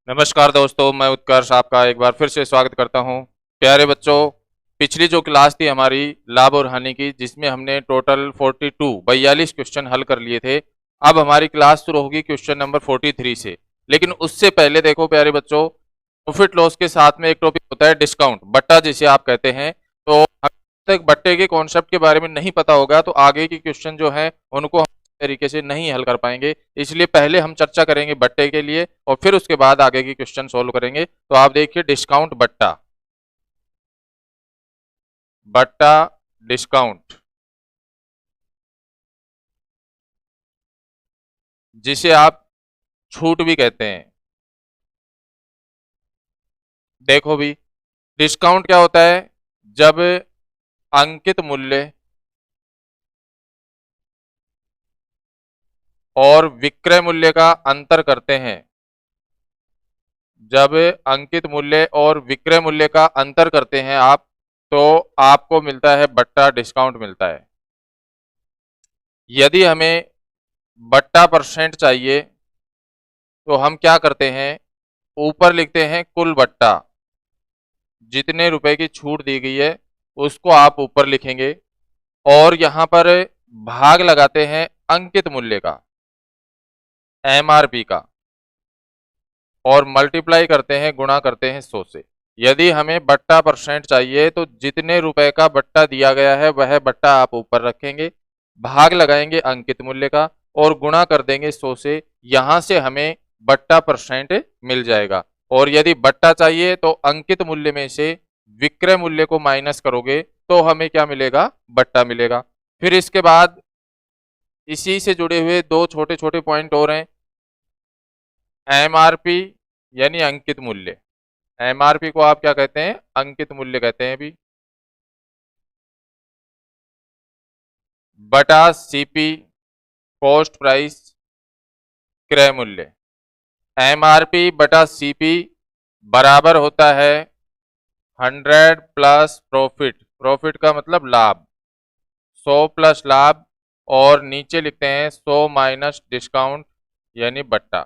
नमस्कार दोस्तों, मैं उत्कर्ष आपका एक बार फिर से स्वागत करता हूं। प्यारे बच्चों, पिछली जो क्लास थी हमारी लाभ और हानि की, जिसमें हमने टोटल 42 क्वेश्चन हल कर लिए थे। अब हमारी क्लास शुरू होगी क्वेश्चन नंबर 43 से। लेकिन उससे पहले देखो प्यारे बच्चों, प्रॉफिट लॉस के साथ में एक टॉपिक होता है डिस्काउंट, बट्टा जिसे आप कहते हैं। तो तक बट्टे के कॉन्सेप्ट के बारे में नहीं पता होगा तो आगे की क्वेश्चन जो है उनको हम तरीके से नहीं हल कर पाएंगे। इसलिए पहले हम चर्चा करेंगे बट्टे के लिए और फिर उसके बाद आगे की क्वेश्चन सोल्व करेंगे। तो आप देखिए, डिस्काउंट बट्टा, बट्टा डिस्काउंट, जिसे आप छूट भी कहते हैं। देखो भी, डिस्काउंट क्या होता है? जब अंकित मूल्य और विक्रय मूल्य का अंतर करते हैं, जब अंकित मूल्य और विक्रय मूल्य का अंतर करते हैं आप, तो आपको मिलता है बट्टा डिस्काउंट मिलता है। यदि हमें बट्टा परसेंट चाहिए तो हम क्या करते हैं, ऊपर लिखते हैं कुल बट्टा, जितने रुपए की छूट दी गई है उसको आप ऊपर लिखेंगे और यहां पर भाग लगाते हैं अंकित मूल्य का, एमआरपी का, और मल्टीप्लाई करते हैं, गुणा करते हैं 100 से। यदि हमें बट्टा परसेंट चाहिए तो जितने रुपए का बट्टा दिया गया है वह बट्टा आप ऊपर रखेंगे, भाग लगाएंगे अंकित मूल्य का और गुणा कर देंगे 100 से। यहां से हमें बट्टा परसेंट मिल जाएगा। और यदि बट्टा चाहिए तो अंकित मूल्य में से विक्रय मूल्य को माइनस करोगे तो हमें क्या मिलेगा? बट्टा मिलेगा। फिर इसके बाद इसी से जुड़े हुए दो छोटे छोटे पॉइंट और हैं। एमआरपी यानी अंकित मूल्य, एमआरपी को आप क्या कहते हैं? अंकित मूल्य कहते हैं भी, बटा सीपी कॉस्ट प्राइस क्रय मूल्य। एमआरपी बटा सीपी बराबर होता है 100 प्लस प्रॉफिट, प्रॉफिट का मतलब लाभ, 100 प्लस लाभ, और नीचे लिखते हैं 100 माइनस डिस्काउंट यानी बट्टा।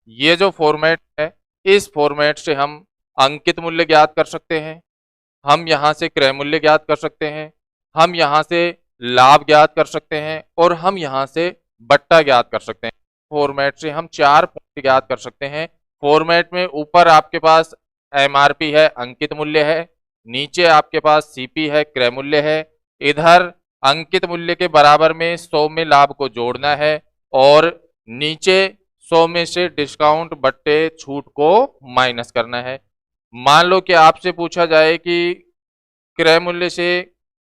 ये जो फॉर्मेट है, इस फॉर्मेट से हम अंकित मूल्य ज्ञात कर सकते हैं, हम यहाँ से क्रय मूल्य ज्ञात कर सकते हैं, हम यहाँ से लाभ ज्ञात कर सकते हैं और हम यहाँ से बट्टा ज्ञात कर सकते हैं। फॉर्मेट से हम 4 पॉइंट ज्ञात कर सकते हैं। फॉर्मेट में ऊपर आपके पास एमआरपी है, अंकित मूल्य है, नीचे आपके पास सीपी है, क्रय मूल्य है, इधर अंकित मूल्य के बराबर में 100 में लाभ को जोड़ना है और नीचे 100 में से डिस्काउंट बट्टे छूट को माइनस करना है। मान लो कि आपसे पूछा जाए कि क्रय मूल्य से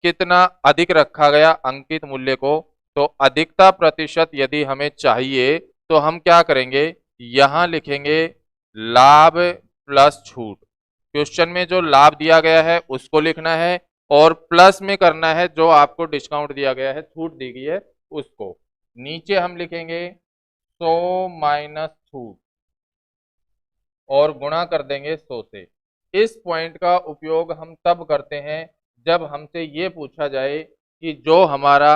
कितना अधिक रखा गया अंकित मूल्य को, तो अधिकता प्रतिशत यदि हमें चाहिए तो हम क्या करेंगे, यहां लिखेंगे लाभ प्लस छूट। क्वेश्चन में जो लाभ दिया गया है उसको लिखना है और प्लस में करना है जो आपको डिस्काउंट दिया गया है, छूट दी गई है उसको। नीचे हम लिखेंगे 100 माइनस छूट और गुणा कर देंगे 100 से। इस पॉइंट का उपयोग हम तब करते हैं जब हमसे ये पूछा जाए कि जो हमारा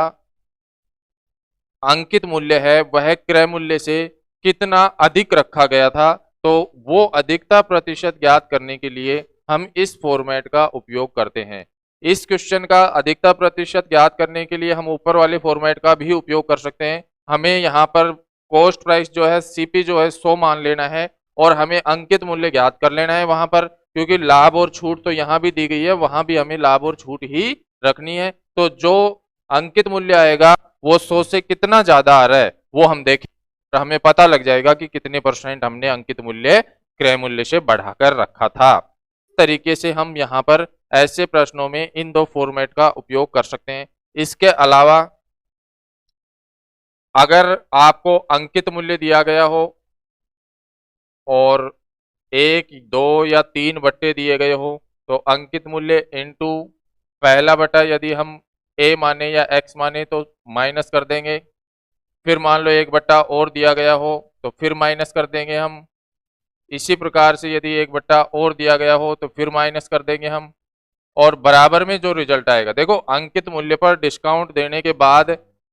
अंकित मूल्य है वह क्रय मूल्य से कितना अधिक रखा गया था, तो वो अधिकता प्रतिशत ज्ञात करने के लिए हम इस फॉर्मेट का उपयोग करते हैं। इस क्वेश्चन का अधिकता प्रतिशत ज्ञात करने के लिए हम ऊपर वाले फॉर्मेट का भी उपयोग कर सकते हैं। हमें यहाँ पर कॉस्ट प्राइस जो है, सीपी जो है 100 मान लेना है और हमें अंकित मूल्य ज्ञात कर लेना है वहां पर, क्योंकि लाभ और छूट तो यहाँ भी दी गई है, वहां भी हमें लाभ और छूट ही रखनी है। तो जो अंकित मूल्य आएगा वो 100 से कितना ज्यादा आ रहा है वो हम देखें, तो हमें पता लग जाएगा कि कितने परसेंट हमने अंकित मूल्य क्रय मूल्य से बढ़ाकर रखा था। इस तरीके से हम यहाँ पर ऐसे प्रश्नों में इन दो फॉर्मेट का उपयोग कर सकते हैं। इसके अलावा अगर आपको अंकित मूल्य दिया गया हो और 1, 2 या 3 बट्टे दिए गए हो, तो अंकित मूल्य इनटू पहला बटा यदि हम ए माने या एक्स माने तो माइनस कर देंगे। फिर मान लो 1 बट्टा और दिया गया हो तो फिर माइनस कर देंगे हम। इसी प्रकार से यदि 1 बट्टा और दिया गया हो तो फिर माइनस कर देंगे हम। और बराबर में जो रिजल्ट आएगा, देखो अंकित मूल्य पर डिस्काउंट देने के बाद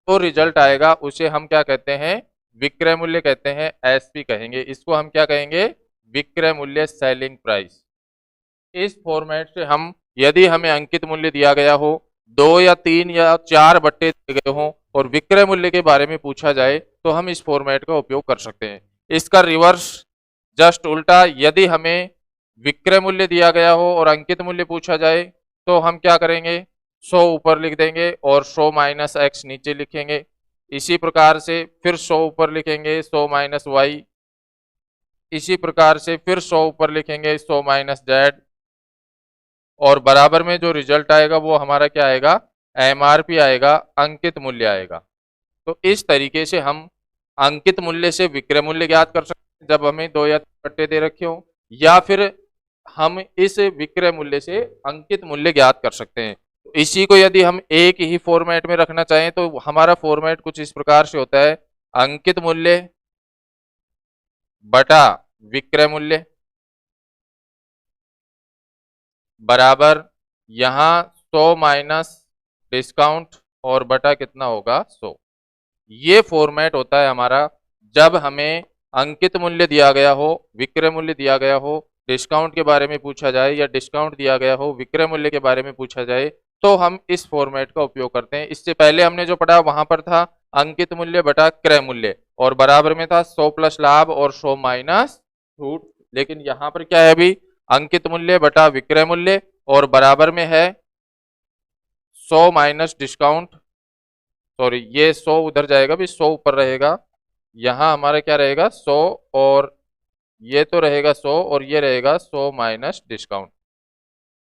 तो रिजल्ट आएगा उसे हम क्या कहते हैं? विक्रय मूल्य कहते हैं, एसपी कहेंगे। इसको हम क्या कहेंगे? विक्रय मूल्य सेलिंग प्राइस। इस फॉर्मेट से हम, यदि हमें अंकित मूल्य दिया गया हो, 2 या 3 या 4 बट्टे दिए गए हों और विक्रय मूल्य के बारे में पूछा जाए तो हम इस फॉर्मेट का उपयोग कर सकते हैं। इसका रिवर्स, जस्ट उल्टा, यदि हमें विक्रय मूल्य दिया गया हो और अंकित मूल्य पूछा जाए तो हम क्या करेंगे, 100 ऊपर लिख देंगे और 100 माइनस एक्स नीचे लिखेंगे। इसी प्रकार से फिर 100 ऊपर लिखेंगे, 100 माइनस वाई। इसी प्रकार से फिर 100 ऊपर लिखेंगे, 100 माइनस जेड। और बराबर में जो रिजल्ट आएगा वो हमारा क्या आएगा, एमआरपी आएगा, अंकित मूल्य आएगा। तो इस तरीके से हम अंकित मूल्य से विक्रय मूल्य ज्ञात कर सकते हैं जब हमें 2 या 3 पट्टे दे रखे हो, या फिर हम इस विक्रय मूल्य से अंकित मूल्य ज्ञात कर सकते हैं। तो इसी को यदि हम एक ही फॉर्मेट में रखना चाहें तो हमारा फॉर्मेट कुछ इस प्रकार से होता है, अंकित मूल्य बटा विक्रय मूल्य बराबर यहाँ 100 माइनस डिस्काउंट और बटा कितना होगा, 100। ये फॉर्मेट होता है हमारा जब हमें अंकित मूल्य दिया गया हो, विक्रय मूल्य दिया गया हो, डिस्काउंट के बारे में पूछा जाए, या डिस्काउंट दिया गया हो, विक्रय मूल्य के बारे में पूछा जाए, तो हम इस फॉर्मेट का उपयोग करते हैं। इससे पहले हमने जो पढ़ा वहां पर था अंकित मूल्य बटा क्रय मूल्य और बराबर में था 100 प्लस लाभ और 100 माइनस छूट। लेकिन यहाँ पर क्या है, अभी अंकित मूल्य बटा विक्रय मूल्य और बराबर में है 100 माइनस डिस्काउंट। सॉरी, ये 100 उधर जाएगा, भी 100 ऊपर रहेगा, यहाँ हमारा क्या रहेगा 100, और ये तो रहेगा 100 और ये रहेगा 100 माइनस डिस्काउंट।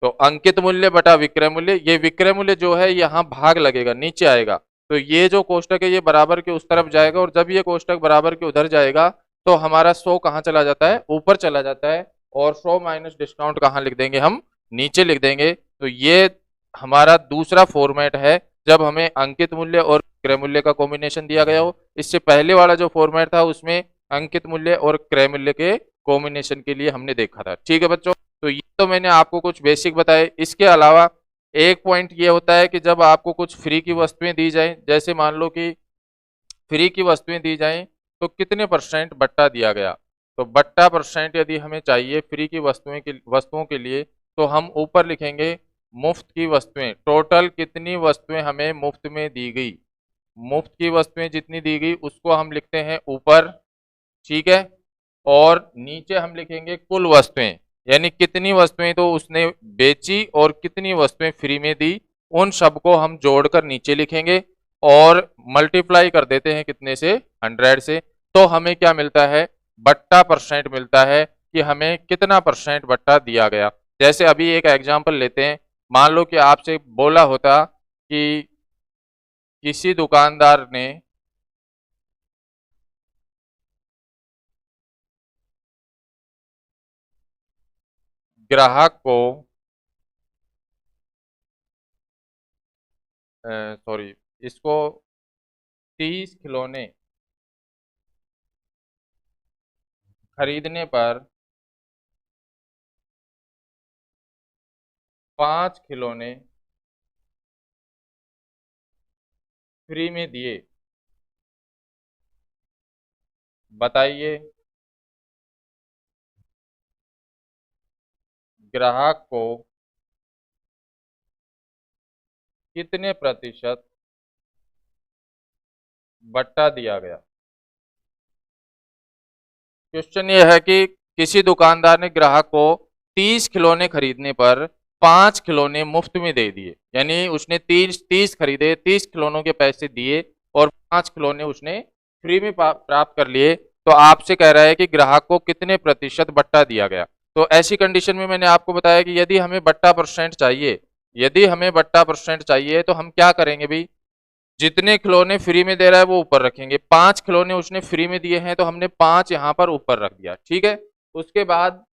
तो अंकित मूल्य बटा विक्रय मूल्य, ये विक्रय मूल्य जो है यहाँ भाग लगेगा, नीचे आएगा, तो ये जो कोष्टक है ये बराबर के उस तरफ जाएगा, और जब ये कोष्टक बराबर के उधर जाएगा तो हमारा 100 कहाँ चला जाता है, ऊपर चला जाता है, और 100 माइनस डिस्काउंट कहाँ लिख देंगे, हम नीचे लिख देंगे। तो ये हमारा दूसरा फॉर्मेट है जब हमें अंकित मूल्य और क्रय मूल्य का कॉम्बिनेशन दिया गया हो। इससे पहले वाला जो फॉर्मेट था उसमें अंकित मूल्य और क्रय मूल्य के कॉम्बिनेशन के लिए हमने देखा था। ठीक है बच्चों, तो ये तो मैंने आपको कुछ बेसिक बताए। इसके अलावा एक पॉइंट ये होता है कि जब आपको कुछ फ्री की वस्तुएं दी जाए, जैसे मान लो कि फ्री की वस्तुएं दी जाएं तो कितने % बट्टा दिया गया, तो बट्टा % यदि हमें चाहिए फ्री की वस्तुओं के लिए तो हम ऊपर लिखेंगे मुफ्त की वस्तुएं, टोटल कितनी वस्तुएं हमें मुफ्त में दी गई, मुफ्त की वस्तुएं जितनी दी गई उसको हम लिखते हैं ऊपर, ठीक है। और नीचे हम लिखेंगे कुल वस्तुएं, यानी कितनी वस्तुएं तो उसने बेची और कितनी वस्तुएं फ्री में दी, उन सबको हम जोड़कर नीचे लिखेंगे और मल्टीप्लाई कर देते हैं कितने से, 100 से। तो हमें क्या मिलता है, बट्टा % मिलता है कि हमें कितना % बट्टा दिया गया। जैसे अभी एक एग्जांपल लेते हैं, मान लो कि आपसे बोला होता कि किसी दुकानदार ने ग्राहक को सॉरी, इसको 30 खिलौने खरीदने पर 5 खिलौने फ्री में दिए, बताइए ग्राहक को कितने % बट्टा दिया गया। क्वेश्चन ये है कि किसी दुकानदार ने ग्राहक को 30 खिलौने खरीदने पर 5 खिलौने मुफ्त में दे दिए, यानी उसने 30 खरीदे, 30 खिलौनों के पैसे दिए और 5 खिलौने उसने फ्री में प्राप्त कर लिए। तो आपसे कह रहा है कि ग्राहक को कितने % बट्टा दिया गया। तो ऐसी कंडीशन में मैंने आपको बताया कि यदि हमें बट्टा % चाहिए, यदि हमें बट्टा % चाहिए तो हम क्या करेंगे भाई, जितने खिलौने फ्री में दे रहा है वो ऊपर रखेंगे। 5 खिलौने उसने फ्री में दिए हैं तो हमने 5 यहाँ पर ऊपर रख दिया, ठीक है। उसके बाद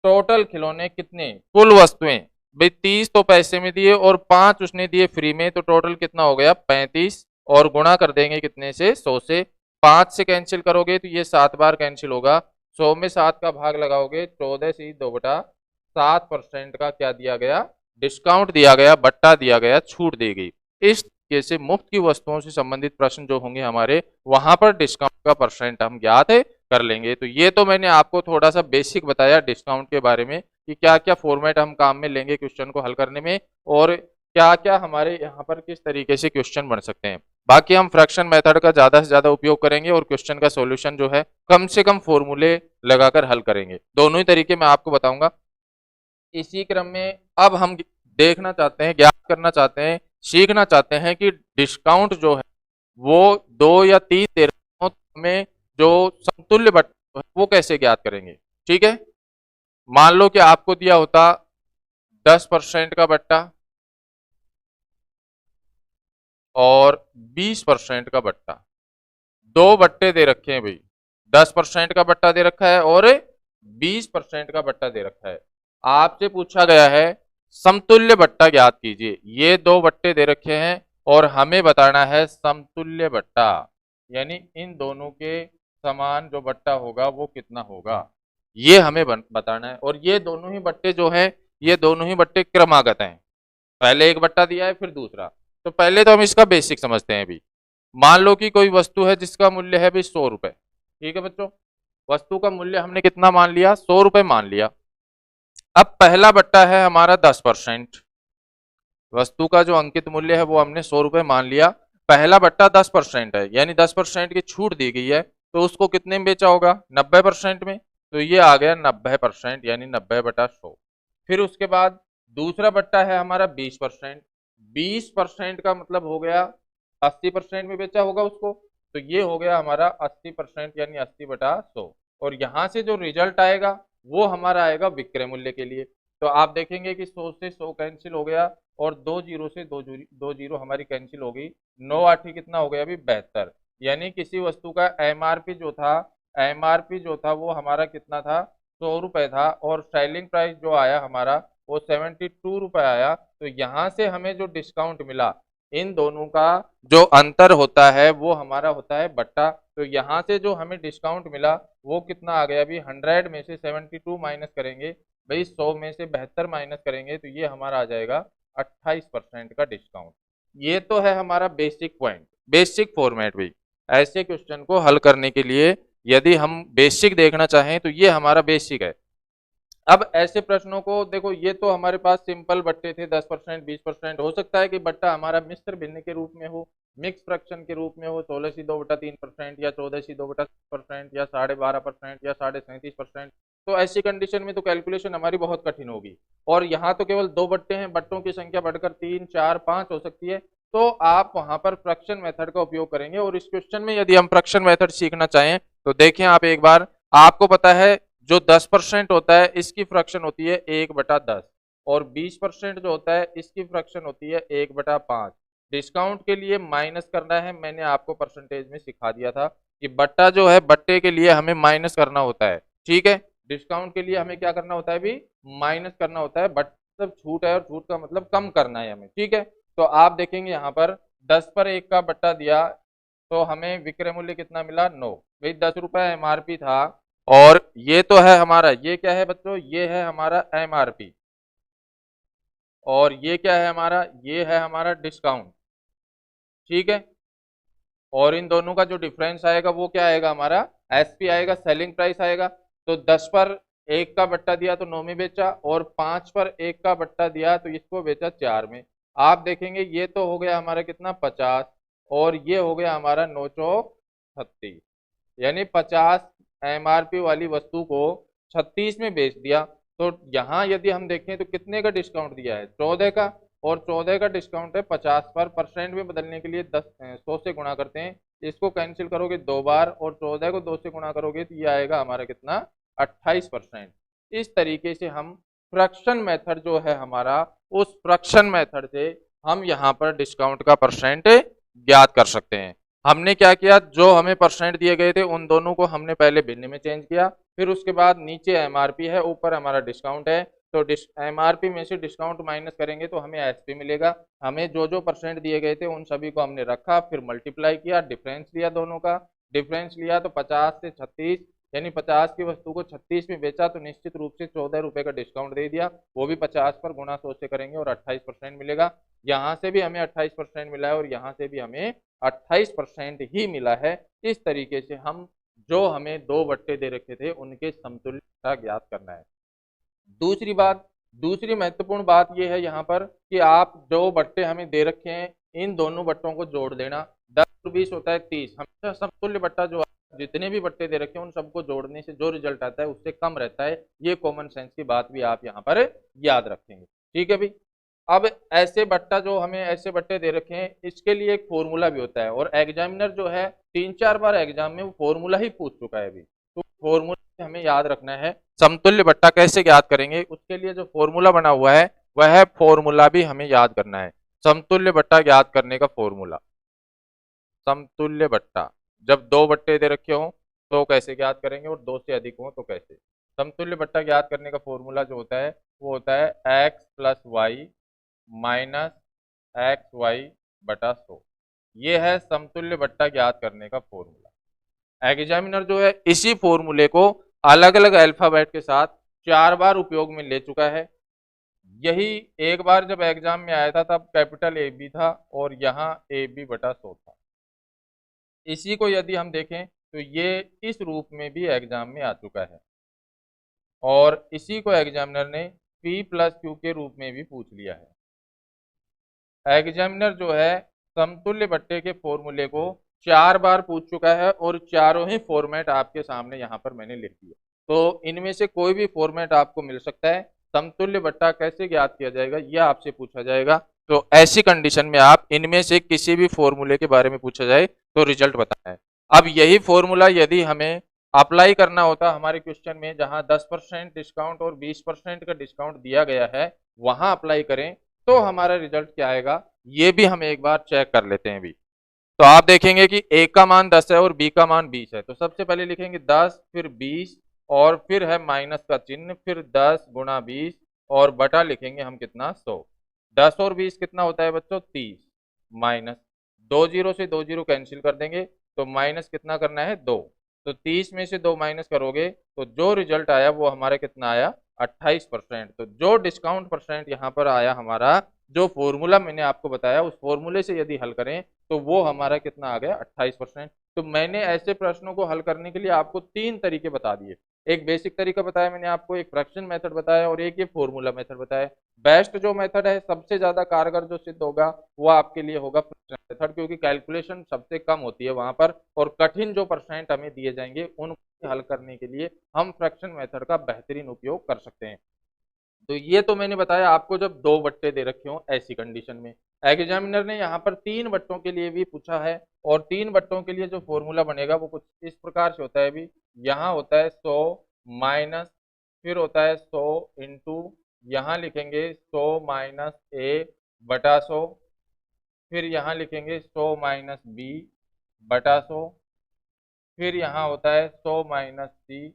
टोटल खिलौने कितने, कुल वस्तुएं, भाई 30 तो पैसे में दिए और 5 उसने दिए फ्री में, तो टोटल कितना हो गया 35, और गुणा कर देंगे कितने से, 100 से। 5 से कैंसिल करोगे तो ये 7 बार कैंसिल होगा, 100 में 7 का भाग लगाओगे, 14 से 2/7% का क्या दिया गया, डिस्काउंट दिया गया, बट्टा दिया गया, छूट दी गई। इस तरीके से मुफ्त की वस्तुओं से संबंधित प्रश्न जो होंगे हमारे, वहां पर डिस्काउंट का % हम ज्ञात है कर लेंगे। तो ये तो मैंने आपको थोड़ा सा बेसिक बताया डिस्काउंट के बारे में कि क्या क्या फॉर्मेट हम काम में लेंगे क्वेश्चन को हल करने में, और क्या क्या हमारे यहाँ पर किस तरीके से क्वेश्चन बन सकते हैं। बाकी हम फ्रैक्शन मेथड का ज्यादा से ज्यादा उपयोग करेंगे और क्वेश्चन का सॉल्यूशन जो है कम से कम फॉर्मूले लगाकर हल करेंगे। दोनों ही तरीके मैं आपको बताऊंगा। इसी क्रम में अब हम देखना चाहते हैं, ज्ञात करना चाहते हैं, सीखना चाहते हैं कि डिस्काउंट जो है वो 2 या 3 दे रहे हो तो हमें जो समतुल्य बट्टा है वो कैसे ज्ञात करेंगे। ठीक है, मान लो कि आपको दिया होता 10% का बट्टा और 20% का बट्टा, दो बट्टे दे रखे हैं भाई, 10% का बट्टा दे रखा है और 20% का बट्टा दे रखा है। आपसे पूछा गया है समतुल्य बट्टा ज्ञात कीजिए। ये दो बट्टे दे रखे हैं और हमें बताना है समतुल्य बट्टा, यानी इन दोनों के समान जो बट्टा होगा वो कितना होगा, ये हमें बताना है। और ये दोनों ही बट्टे जो है, ये दोनों ही बट्टे क्रमागत हैं, पहले एक बट्टा दिया है फिर दूसरा। तो पहले तो हम इसका बेसिक समझते हैं अभी। मान लो कि कोई वस्तु है जिसका मूल्य है भाई 100 रुपए। ठीक है बच्चों, वस्तु का मूल्य हमने कितना मान लिया, 100 रुपए मान लिया। अब पहला बट्टा है हमारा 10%, वस्तु का जो अंकित मूल्य है वो हमने 100 रुपए मान लिया। पहला बट्टा 10% है, यानी 10% की छूट दी गई है, तो उसको कितने में बेचा होगा, 90% में। तो ये आ गया 90%, यानी 90/100। फिर उसके बाद दूसरा बट्टा है हमारा 20%। 20% का मतलब हो गया 80% में बेचा होगा उसको, तो ये हो गया हमारा 80%, यानी 80/100। और यहाँ से जो रिजल्ट आएगा वो हमारा आएगा विक्रय मूल्य के लिए। तो आप देखेंगे कि 100 से 100 कैंसिल हो गया और 2 जीरो से 2 जीरो हमारी कैंसिल हो गई। 9 आठी कितना हो गया अभी, 72। यानी किसी वस्तु का एमआरपी जो था वो हमारा कितना था, 100 रुपए था, और सेलिंग प्राइस जो आया हमारा वो 72 रुपए आया। तो यहाँ से हमें जो डिस्काउंट मिला, इन दोनों का जो अंतर होता है वो हमारा होता है बट्टा। तो यहाँ से जो हमें डिस्काउंट मिला वो कितना आ गया अभी, 100 में से 72 माइनस करेंगे भाई, 100 में से 72 माइनस करेंगे तो ये हमारा आ जाएगा 28% का डिस्काउंट। ये तो है हमारा बेसिक पॉइंट, बेसिक फॉर्मेट भी। ऐसे क्वेश्चन को हल करने के लिए यदि हम बेसिक देखना चाहें तो ये हमारा बेसिक है। अब ऐसे प्रश्नों को देखो, ये तो हमारे पास सिंपल बट्टे थे, 10% 20%। हो सकता है कि बट्टा हमारा मिश्र भिन्न के रूप में हो, मिक्स फ्रैक्शन के रूप में हो, 16/2/3% या 14/2% या 12.5% या 37.5%। तो ऐसी कंडीशन में तो कैलकुलेशन हमारी बहुत कठिन होगी। और यहाँ तो केवल दो बट्टे हैं, बट्टों की संख्या बढ़कर 3 4 5 हो सकती है। तो आप वहां पर फ्रैक्शन मेथड का उपयोग करेंगे। और इस क्वेश्चन में यदि हम फ्रैक्शन मेथड सीखना चाहें तो देखें आप एक बार, आपको पता है जो 10% होता है इसकी फ्रैक्शन होती है 1/10, और 20% जो होता है इसकी फ्रैक्शन होती है 1/5। डिस्काउंट के लिए माइनस करना है, मैंने आपको परसेंटेज में सिखा दिया था कि बट्टा जो है बट्टे के लिए हमें माइनस करना होता है। ठीक है, डिस्काउंट के लिए हमें क्या करना होता है भी, माइनस करना होता है। बट मतलब छूट है और छूट का मतलब कम करना है हमें। ठीक है, तो आप देखेंगे यहाँ पर 10 पर 1 का बट्टा दिया तो हमें विक्रय मूल्य कितना मिला, 9। भाई 10 रुपए एमआरपी था, और ये तो है हमारा, ये क्या है बच्चों, ये है हमारा एमआरपी, और ये क्या है हमारा, ये है हमारा डिस्काउंट। ठीक है, और इन दोनों का जो डिफरेंस आएगा वो क्या आएगा हमारा, एसपी आएगा, सेलिंग प्राइस आएगा। तो 10 पर 1 का बट्टा दिया तो 9 में बेचा, और 5 पर 1 का बट्टा दिया तो इसको बेचा 4 में। आप देखेंगे ये तो हो गया हमारा कितना, 50, और ये हो गया हमारा 936, यानी 50 एमआरपी वाली वस्तु को 36 में बेच दिया। तो यहाँ यदि हम देखें तो कितने का डिस्काउंट दिया है, 14 का, और 14 का डिस्काउंट है 50 पर। परसेंट में बदलने के लिए 100 से गुणा करते हैं, इसको कैंसिल करोगे 2 बार, और 14 को 2 से गुणा करोगे तो ये आएगा हमारा कितना, 28%। इस तरीके से हम फ्रैक्शन मेथड जो है हमारा, उस फ्रैक्शन मेथड से हम यहाँ पर डिस्काउंट का परसेंट ज्ञात कर सकते हैं। हमने क्या किया, जो हमें परसेंट दिए गए थे उन दोनों को हमने पहले भिन्न में चेंज किया, फिर उसके बाद नीचे एमआरपी है, ऊपर हमारा डिस्काउंट है। तो एमआरपी में से डिस्काउंट माइनस करेंगे तो हमें एसपी मिलेगा। हमें जो जो परसेंट दिए गए थे उन सभी को हमने रखा, फिर मल्टीप्लाई किया, डिफरेंस लिया, दोनों का डिफरेंस लिया तो 50 से 36, यानी 50 की वस्तु को 36 में बेचा तो निश्चित रूप से 14 रुपए का डिस्काउंट दे दिया, वो भी 50 पर गुणा 100 से करेंगे और 28% मिलेगा। यहाँ से भी हमें 28% मिला है और यहाँ से भी हमें 28% ही मिला है। इस तरीके से हम जो हमें दो बट्टे दे रखे थे उनके समतुल्य बट्टा ज्ञात करना है। दूसरी महत्वपूर्ण बात यह है यहाँ पर कि आप जो बट्टे हमें दे रखे हैं इन दोनों बट्टों को जोड़ देना। 10 और 20 होता है 30। हमेशा समतुल्य बट्टा जो जितने भी बट्टे दे रखे हैं उन सबको जोड़ने से जो रिजल्ट आता है उससे कम रहता है। ये कॉमन सेंस की बात भी आप यहाँ पर याद रखेंगे। ठीक है भाई। अब ऐसे बट्टा जो हमें ऐसे बट्टे दे रखे हैं इसके लिए एक फॉर्मूला भी होता है और एग्जामिनर जो है 3-4 बार एग्जाम में वो फॉर्मूला ही पूछ चुका है अभी। तो फॉर्मूला हमें याद रखना है। समतुल्य बट्टा कैसे ज्ञात करेंगे उसके लिए जो फॉर्मूला बना हुआ है वह फॉर्मूला भी हमें याद करना है। समतुल्य बट्टा ज्ञात करने का फॉर्मूला। समतुल्य बट्टा जब दो बट्टे दे रखे हों तो कैसे ज्ञात करेंगे और दो से अधिक हों तो कैसे। समतुल्य बट्टा ज्ञात करने का फॉर्मूला जो होता है वो होता है x plus y minus x y बटा 100। ये है समतुल्य बट्टा ज्ञात करने का फॉर्मूला। एग्जामिनर जो है इसी फॉर्मूले को अलग अलग अल्फाबेट के साथ 4 बार उपयोग में ले चुका है। यही एक बार जब एग्जाम में आया था तब कैपिटल ए बी था और यहाँ ए बी बटा 100 था। इसी को यदि हम देखें तो ये इस रूप में भी एग्जाम में आ चुका है और इसी को एग्जामिनर ने P प्लस क्यू के रूप में भी पूछ लिया है। एग्जामिनर जो है समतुल्य बट्टे के फॉर्मूले को 4 बार पूछ चुका है और चारों ही फॉर्मेट आपके सामने यहाँ पर मैंने लिख दिया। तो इनमें से कोई भी फॉर्मेट आपको मिल सकता है। समतुल्य बट्टा कैसे ज्ञात किया जाएगा यह आपसे पूछा जाएगा। तो ऐसी कंडीशन में आप इनमें से किसी भी फॉर्मूले के बारे में पूछा जाए तो रिजल्ट बताना है। अब यही फॉर्मूला यदि हमें अप्लाई करना होता हमारे क्वेश्चन में जहां 10% डिस्काउंट और 20% का डिस्काउंट दिया गया है वहां अप्लाई करें तो हमारा रिजल्ट क्या आएगा ये भी हम एक बार चेक कर लेते हैं भी। तो आप देखेंगे कि ए का मान 10 है और बी का मान 20 है। तो सबसे पहले लिखेंगे 10 फिर 20 और फिर है माइनस का चिन्ह फिर 10 गुणा 20 और बटा लिखेंगे हम कितना 100। 10 और 20 कितना होता है बच्चों 30 माइनस 2 जीरो से 2 जीरो कैंसिल कर देंगे तो माइनस कितना करना है 2। तो 30 में से 2 माइनस करोगे तो जो रिजल्ट आया वो हमारा कितना आया 28%। तो जो डिस्काउंट परसेंट यहाँ पर आया हमारा जो फॉर्मूला मैंने आपको बताया उस फॉर्मूले से यदि हल करें तो वो हमारा कितना आ गया 28%। तो मैंने ऐसे प्रश्नों को हल करने के लिए आपको 3 तरीके बता दिए। एक बेसिक तरीका बताया मैंने आपको, एक फ्रैक्शन मेथड बताया और एक ये फॉर्मूला मेथड बताया। बेस्ट जो मेथड है सबसे ज्यादा कारगर जो सिद्ध होगा वो आपके लिए होगा फ्रैक्शन मेथड, क्योंकि कैलकुलेशन सबसे कम होती है वहां पर और कठिन जो परसेंट हमें दिए जाएंगे उनको हल करने के लिए हम फ्रैक्शन मेथड का बेहतरीन उपयोग कर सकते हैं। तो ये तो मैंने बताया आपको जब दो बट्टे दे रखे हो ऐसी कंडीशन में। एग्जामिनर ने यहाँ पर 3 बट्टों के लिए भी पूछा है और 3 बट्टों के लिए जो फॉर्मूला बनेगा वो कुछ इस प्रकार से होता है भी। यहाँ होता है 100 माइनस फिर होता है 100 इंटू यहाँ लिखेंगे 100 माइनस ए बटा 100 फिर यहाँ लिखेंगे 100 माइनस बी बटा 100 फिर यहाँ होता है 100 माइनस सी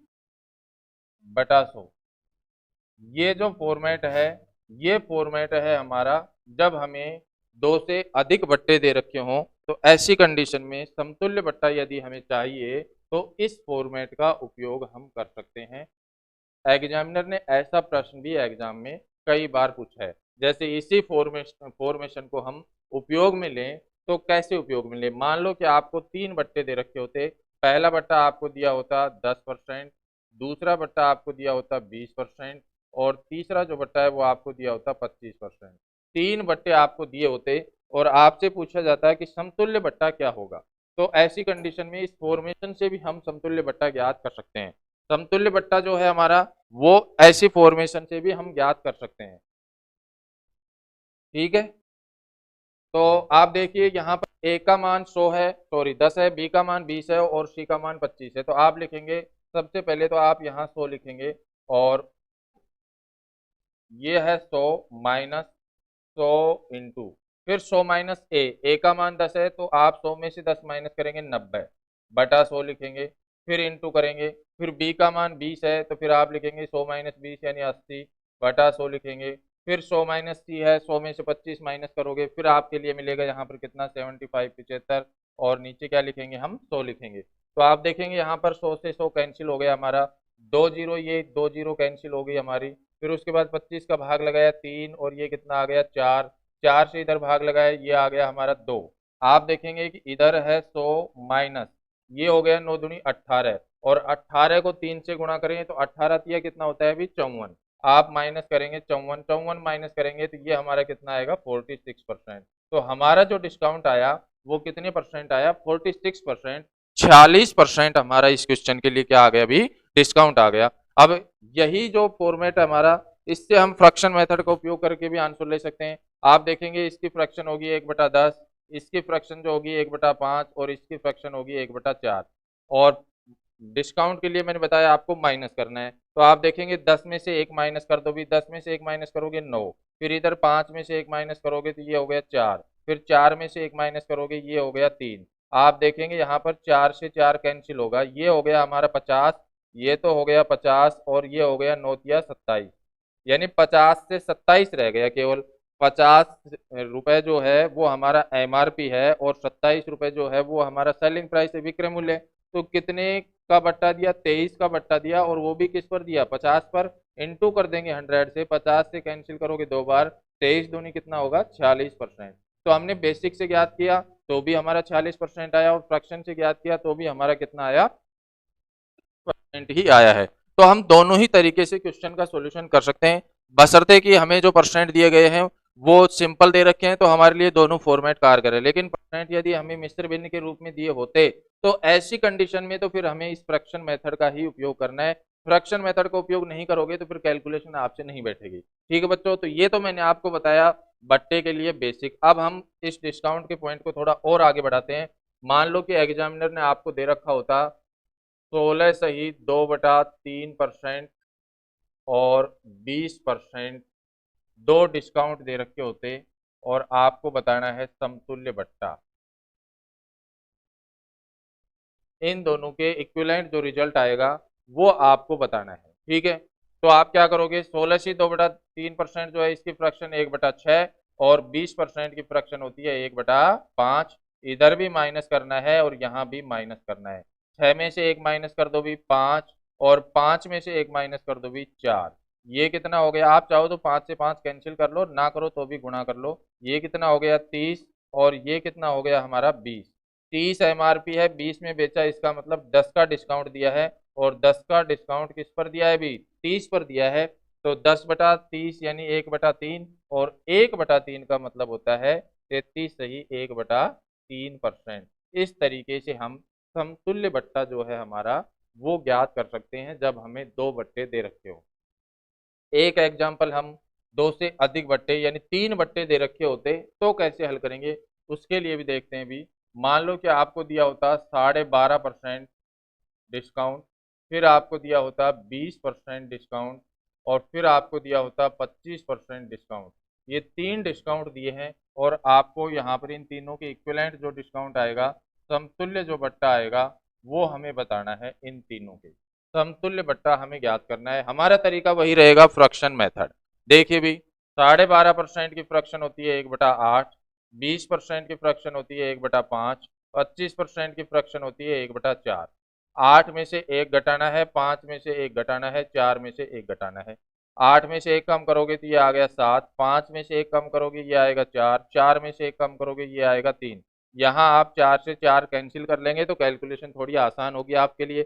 बटा 100। ये जो फॉर्मेट है ये फॉर्मेट है हमारा जब हमें 2 से अधिक बट्टे दे रखे हों। तो ऐसी कंडीशन में समतुल्य बट्टा यदि हमें चाहिए तो इस फॉर्मेट का उपयोग हम कर सकते हैं। एग्जामिनर ने ऐसा प्रश्न भी एग्जाम में कई बार पूछा है। जैसे इसी फॉर्मेशन को हम उपयोग में लें तो कैसे उपयोग में लें। मान लो कि आपको 3 बट्टे दे रखे होते। पहला बट्टा आपको दिया होता 10%, दूसरा बट्टा आपको दिया होता 20% और तीसरा जो बट्टा है वो आपको दिया होता 25%। 3 बट्टे आपको दिए होते और आपसे पूछा जाता है कि समतुल्य बट्टा क्या होगा। तो ऐसी कंडीशन में इस फॉर्मेशन से भी हम समतुल्य बट्टा ज्ञात कर सकते हैं। समतुल्य बट्टा जो है हमारा वो ऐसी फॉर्मेशन से भी हम ज्ञात कर सकते हैं। ठीक है। तो आप देखिए यहाँ पर ए का मान 100 है, सॉरी 10 है, बी का मान 20 है और सी का मान 25 है। तो आप लिखेंगे सबसे पहले तो आप यहाँ 100 लिखेंगे और ये है 100 माइनस 100 इंटू फिर 100 माइनस ए का मान 10 है तो आप 100 में से 10 माइनस करेंगे 90 बटा 100 लिखेंगे फिर इंटू करेंगे। फिर बी का मान 20 है तो फिर आप लिखेंगे 100 माइनस 20 यानी 80 बटा 100 लिखेंगे। फिर 100 माइनस सी है, 100 में से 25 माइनस करोगे फिर आपके लिए मिलेगा यहाँ पर कितना 75 75 और नीचे क्या लिखेंगे हम 100 लिखेंगे। तो आप देखेंगे यहाँ पर 100 से 100 कैंसिल हो गया हमारा, 2 जीरो ये 2 जीरो कैंसिल हो गई हमारी। फिर उसके बाद 25 का भाग लगाया 3 और ये कितना आ गया 4, 4 से इधर भाग लगाया ये आ गया हमारा 2। आप देखेंगे कि इधर है 100 माइनस ये हो गया 9 दूनी 18, और 18 को 3 से गुणा करेंगे तो 18 तिया कितना होता है अभी 54। आप माइनस करेंगे 54, 54 माइनस करेंगे तो ये हमारा कितना आएगा 46%। तो हमारा जो डिस्काउंट आया वो कितने परसेंट आया 46%। 46% हमारा इस क्वेश्चन के लिए क्या आ गया अभी डिस्काउंट आ गया। अब यही जो फॉर्मेट हमारा, इससे हम फ्रैक्शन मेथड का उपयोग करके भी आंसर ले सकते हैं। आप देखेंगे इसकी फ्रैक्शन होगी 1/10, इसकी फ्रैक्शन जो होगी 1/5, और इसकी फ्रैक्शन होगी 1/4। और डिस्काउंट के लिए मैंने बताया आपको माइनस करना है, तो आप देखेंगे 10 में से 1 माइनस कर दो भी, 10 में से 1 माइनस करोगे 9, फिर इधर 5 में से 1 माइनस करोगे तो ये हो गया 4, फिर 4 में से 1 माइनस करोगे ये हो गया 3। आप देखेंगे यहाँ पर 4 से 4 कैंसिल होगा, ये हो गया हमारा 50, ये तो हो गया 50, और ये हो गया 9 तिया 27, यानी 50 से 27 रह गया केवल। 50 रुपए जो है वो हमारा एमआरपी है, और 27 रुपए जो है वो हमारा सेलिंग प्राइस है, विक्रय मूल्य। तो कितने का बट्टा दिया 23 का बट्टा दिया, और वो भी किस पर दिया 50 पर। इंटू कर देंगे 100 से, 50 से कैंसिल करोगे 2 बार, 23 दूनी कितना होगा 46%। तो हमने बेसिक से ज्ञात किया तो भी हमारा 46% आया, और फ्रैक्शन से ज्ञात किया तो भी हमारा कितना आया परसेंट ही आया है। तो हम दोनों ही तरीके से क्वेश्चन का सॉल्यूशन कर सकते हैं, बशर्ते कि हमें जो परसेंट दिए गए हैं वो सिंपल दे रखे हैं तो हमारे लिए दोनों फॉर्मेट कारगर है। लेकिन परसेंट यदि हमें मिश्र भिन्न के रूप में दिए होते तो ऐसी कंडीशन में तो फिर हमें इस फ्रैक्शन मेथड का ही उपयोग करना है। फ्रैक्शन मेथड का उपयोग नहीं करोगे तो फिर कैलकुलेशन आपसे नहीं बैठेगी। ठीक है बच्चों, तो ये तो मैंने आपको बताया बट्टे के लिए बेसिक। अब हम इस डिस्काउंट के पॉइंट को थोड़ा और आगे बढ़ाते हैं। मान लो कि एग्जामिनर ने आपको दे रखा होता 16 सहित 2/3% और 20% दो डिस्काउंट दे रखे होते, और आपको बताना है समतुल्य बट्टा। इन दोनों के इक्विवेलेंट जो रिजल्ट आएगा वो आपको बताना है। ठीक है, तो आप क्या करोगे 16 से 2/3% जो है इसकी फ्रैक्शन 1/6, और 20% की फ्रैक्शन होती है 1/5। इधर भी माइनस करना है और यहाँ भी माइनस करना है। 6 में से 1 माइनस कर दो भी 5, और 5 में से 1 माइनस कर दो भी 4। ये कितना हो गया, आप चाहो तो 5 से 5 कैंसिल कर लो, ना करो तो भी गुणा कर लो। ये कितना हो गया 30, और ये कितना हो गया हमारा 20। 30 एमआरपी है, 20 में बेचा, इसका मतलब 10 का डिस्काउंट दिया है, और 10 का डिस्काउंट किस पर दिया है अभी 30 पर दिया है। तो 10/30 यानी 1/3, और 1/3 का मतलब होता है 33 सही 1/3%। इस तरीके से हम समतुल्य बट्टा जो है हमारा वो ज्ञात कर सकते हैं जब हमें दो बट्टे दे रखे हो। एक एग्जाम्पल हम दो से अधिक बट्टे यानी 3 बट्टे दे रखे होते तो कैसे हल करेंगे, उसके लिए भी देखते हैं भी। मान लो कि आपको दिया होता 12.5% डिस्काउंट, फिर आपको दिया होता 20% डिस्काउंट, और फिर आपको दिया होता 25% डिस्काउंट। ये 3 डिस्काउंट दिए हैं, और आपको यहाँ पर इन तीनों के इक्विवेलेंट जो डिस्काउंट आएगा, समतुल्य जो बट्टा आएगा वो हमें बताना है। इन तीनों के समतुल्य बट्टा हमें ज्ञात करना है। हमारा तरीका वही रहेगा फ्रैक्शन मेथड। देखिए भी 12.5% की फ्रैक्शन होती है 1/8, 20% की फ्रैक्शन होती है 1/5, 25% की फ्रैक्शन होती है 1/4। 8 में से 1 घटाना है, 5 में से 1 घटाना है, 4 में से 1 घटाना है। 8 में से 1 कम करोगे तो ये आ गया 7, 5 में से 1 कम करोगे ये आएगा 4, 4 में से 1 कम करोगे ये आएगा 3। यहाँ आप 4 से 4 कैंसिल कर लेंगे तो कैलकुलेशन थोड़ी आसान होगी आपके लिए।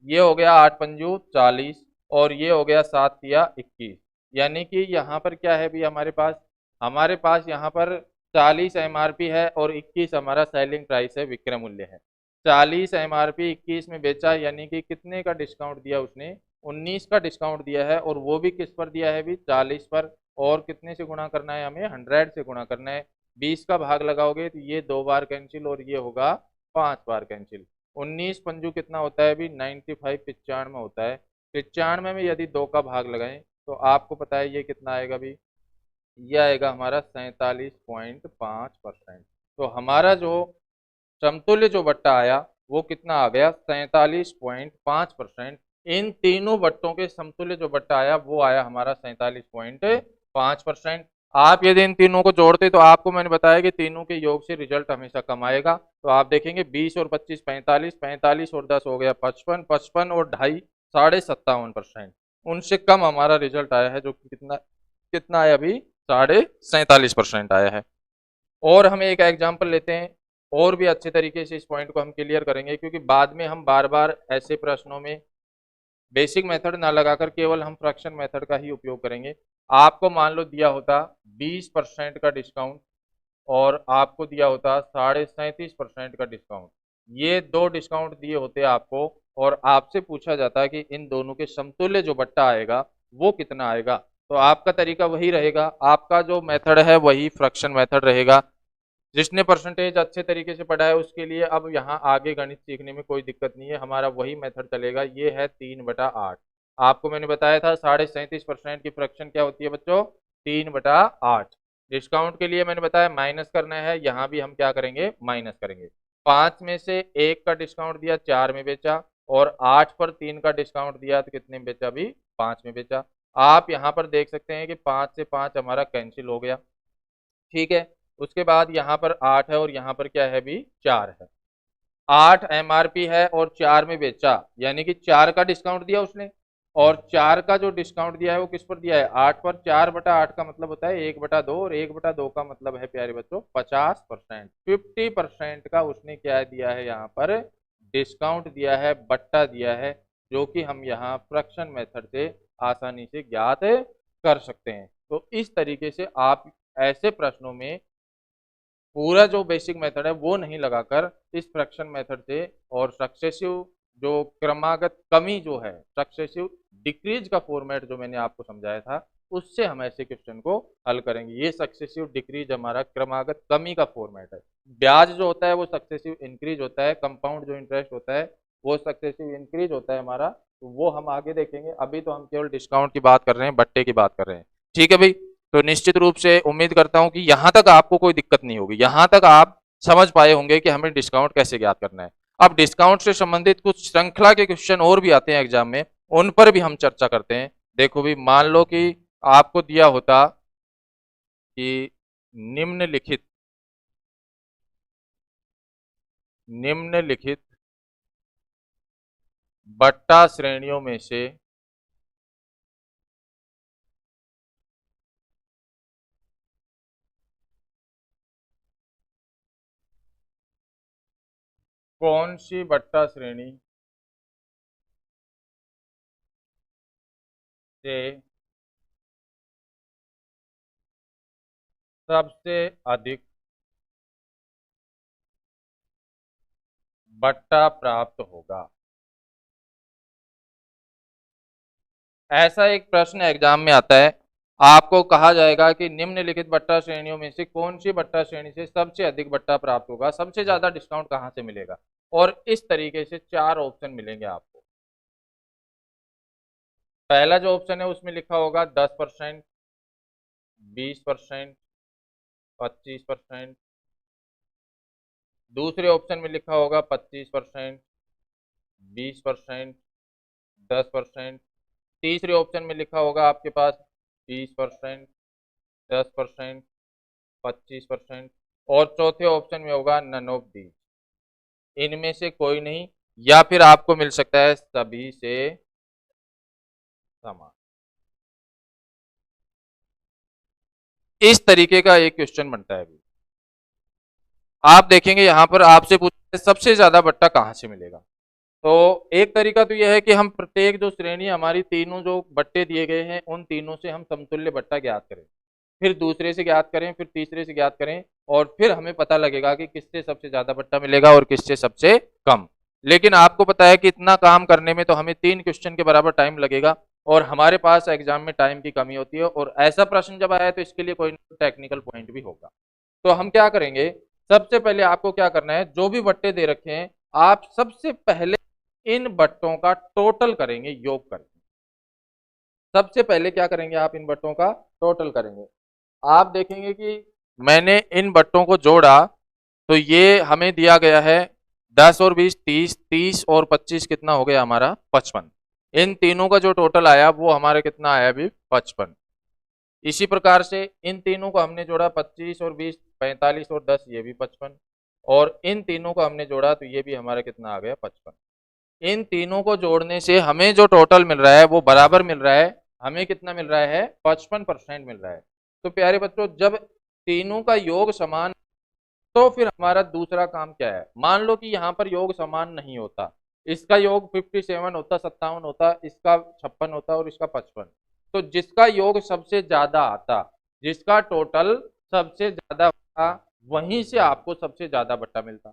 ये हो गया 8 पंजू 40, और ये हो गया 7 तिया 21। यानी कि यहाँ पर क्या है भी हमारे पास यहाँ पर 40 एमआरपी है और 21 हमारा सेलिंग प्राइस है, विक्रय मूल्य है। 40 एमआरपी 21 में बेचा, यानी कि कितने का डिस्काउंट दिया उसने 19 का डिस्काउंट दिया है, और वो भी किस पर दिया है भी 40 पर। और कितने से गुणा करना है हमें 100 से गुणा करना है। 20 का भाग लगाओगे तो ये 2 बार कैंसिल, और ये होगा 5 बार कैंसिल। 19 पंजू कितना होता है अभी 95 95 होता है। 95 में यदि 2 का भाग लगाएं तो आपको पता है ये कितना आएगा अभी, ये आएगा हमारा 47.5%। तो हमारा जो समतुल्य जो बट्टा आया वो कितना आ गया 47.5%। इन तीनों बट्टों के समतुल्य जो बट्टा आया वो आया हमारा 47.5%। आप यदि इन तीनों को जोड़ते तो आपको मैंने बताया कि तीनों के योग से रिजल्ट हमेशा कम आएगा। तो आप देखेंगे 20 और 25 45, 45 और 10 हो गया 55, 55 और 2.5 57%। उनसे कम हमारा रिजल्ट आया है, जो कि कितना कितना आया अभी 47.5% आया है। और हम एक एग्जाम्पल लेते हैं। और भी अच्छे तरीके से इस पॉइंट को हम क्लियर करेंगे, क्योंकि बाद में हम बार बार ऐसे प्रश्नों में बेसिक मेथड ना लगाकर केवल हम फ्रैक्शन मेथड का ही उपयोग करेंगे। आपको मान लो दिया होता 20% का डिस्काउंट और आपको दिया होता 37.5% का डिस्काउंट, ये दो डिस्काउंट दिए होते आपको और आपसे पूछा जाता है कि इन दोनों के समतुल्य जो बट्टा आएगा वो कितना आएगा। तो आपका तरीका वही रहेगा, आपका जो मेथड है वही फ्रैक्शन मेथड रहेगा। जिसने परसेंटेज अच्छे तरीके से पढ़ा है उसके लिए अब यहाँ आगे गणित सीखने में कोई दिक्कत नहीं है, हमारा वही मेथड चलेगा। ये है 3/8। आपको मैंने बताया था 37.5% की फ्रैक्शन क्या होती है बच्चों, 3/8। डिस्काउंट के लिए मैंने बताया माइनस करना है, यहाँ भी हम क्या करेंगे, माइनस करेंगे। 5 में से 1 का डिस्काउंट दिया 4 में बेचा, और 8 पर 3 का डिस्काउंट दिया तो कितने में बेचा भी, 5 में बेचा। आप यहाँ पर देख सकते हैं कि 5 से 5 हमारा कैंसिल हो गया, ठीक है। उसके बाद यहाँ पर 8 है और यहाँ पर क्या है भी, 4 है। 8 एमआरपी है और 4 में बेचा, यानी कि 4 का डिस्काउंट दिया उसने, और 4 का जो डिस्काउंट दिया है वो किस पर दिया है, 8 पर। 4/8 का मतलब होता है 1/2, और 1/2 का मतलब है प्यारे बच्चों 50%। 50% का उसने क्या दिया है, यहाँ पर डिस्काउंट दिया है, बट्टा दिया है, जो कि हम यहाँ फ्रैक्शन मेथड से आसानी से ज्ञात कर सकते हैं। तो इस तरीके से आप ऐसे प्रश्नों में पूरा जो बेसिक मेथड है वो नहीं लगाकर इस फ्रैक्शन मेथड से और सक्सेसिव जो क्रमागत कमी जो है, सक्सेसिव डिक्रीज का फॉर्मेट जो मैंने आपको समझाया था, उससे हम ऐसे क्वेश्चन को हल करेंगे। ये सक्सेसिव डिक्रीज हमारा क्रमागत कमी का फॉर्मेट है। ब्याज जो होता है वो सक्सेसिव इंक्रीज होता है, कंपाउंड जो इंटरेस्ट होता है वो सक्सेसिव इंक्रीज होता है हमारा, तो वो हम आगे देखेंगे। अभी तो हम केवल डिस्काउंट की बात कर रहे हैं, बट्टे की बात कर रहे हैं, ठीक है भाई। तो निश्चित रूप से उम्मीद करता हूं कि यहां तक आपको कोई दिक्कत नहीं होगी, यहां तक आप समझ पाए होंगे कि हमें डिस्काउंट कैसे ज्ञात करना है। अब डिस्काउंट से संबंधित कुछ श्रृंखला के क्वेश्चन और भी आते हैं एग्जाम में, उन पर भी हम चर्चा करते हैं। देखो भी, मान लो कि आपको दिया होता कि निम्नलिखित निम्नलिखित बट्टा श्रेणियों में से कौन सी बट्टा श्रेणी से सबसे अधिक बट्टा प्राप्त होगा। ऐसा एक प्रश्न एग्जाम में आता है, आपको कहा जाएगा कि निम्नलिखित बट्टा श्रेणियों में से कौन सी बट्टा श्रेणी से सबसे अधिक बट्टा प्राप्त होगा, सबसे ज्यादा डिस्काउंट कहां से मिलेगा। और इस तरीके से 4 ऑप्शन मिलेंगे आपको। पहला जो ऑप्शन है उसमें लिखा होगा 10%, 20%, 25%। दूसरे ऑप्शन में लिखा होगा 25%, 20%, 10%। तीसरे ऑप्शन में लिखा होगा आपके पास 20%, 10%, 25%। और चौथे ऑप्शन में होगा नन ऑफ दीज, इनमें से कोई नहीं, या फिर आपको मिल सकता है सभी से समान। इस तरीके का एक क्वेश्चन बनता है। आप देखेंगे यहां पर आपसे पूछा सबसे ज्यादा बट्टा कहां से मिलेगा। तो एक तरीका तो यह है कि हम प्रत्येक जो श्रेणी हमारी तीनों जो बट्टे दिए गए हैं उन तीनों से हम समतुल्य बट्टा ज्ञात करें, फिर दूसरे से ज्ञात करें, फिर तीसरे से ज्ञात करें, और फिर हमें पता लगेगा कि किससे सबसे ज्यादा बट्टा मिलेगा और किससे सबसे कम। लेकिन आपको पता है कि इतना काम करने में तो हमें 3 क्वेश्चन के बराबर टाइम लगेगा, और हमारे पास एग्जाम में टाइम की कमी होती है, और ऐसा प्रश्न जब आया तो इसके लिए कोई टेक्निकल पॉइंट भी होगा। तो हम क्या करेंगे, सबसे पहले आपको क्या करना है, जो भी बट्टे दे रखे हैं आप सबसे पहले इन बट्टों का टोटल करेंगे, योग करेंगे। सबसे पहले क्या करेंगे, आप इन बट्टों का टोटल करेंगे। आप देखेंगे कि मैंने इन बट्टों को जोड़ा तो ये हमें दिया गया है 10 और 20 30, 30 और 25 कितना हो गया हमारा 55। इन तीनों का जो टोटल आया वो हमारे कितना आया अभी 55। इसी प्रकार से इन तीनों को हमने जोड़ा 25 और 20 45 और 10 ये भी 55, और इन तीनों को हमने जोड़ा तो ये भी हमारा कितना आ गया 55। इन तीनों को जोड़ने से हमें जो टोटल मिल रहा है वो बराबर मिल रहा है, हमें कितना मिल रहा है 55% मिल रहा है। तो प्यारे बच्चों, जब तीनों का योग समान तो फिर हमारा दूसरा काम क्या है, मान लो कि यहाँ पर योग समान नहीं होता, इसका योग 57 होता, 57 होता, इसका 56 होता और इसका 55, तो जिसका योग सबसे ज्यादा आता, जिसका टोटल सबसे ज्यादा होता, वहीं से आपको सबसे ज्यादा बट्टा मिलता।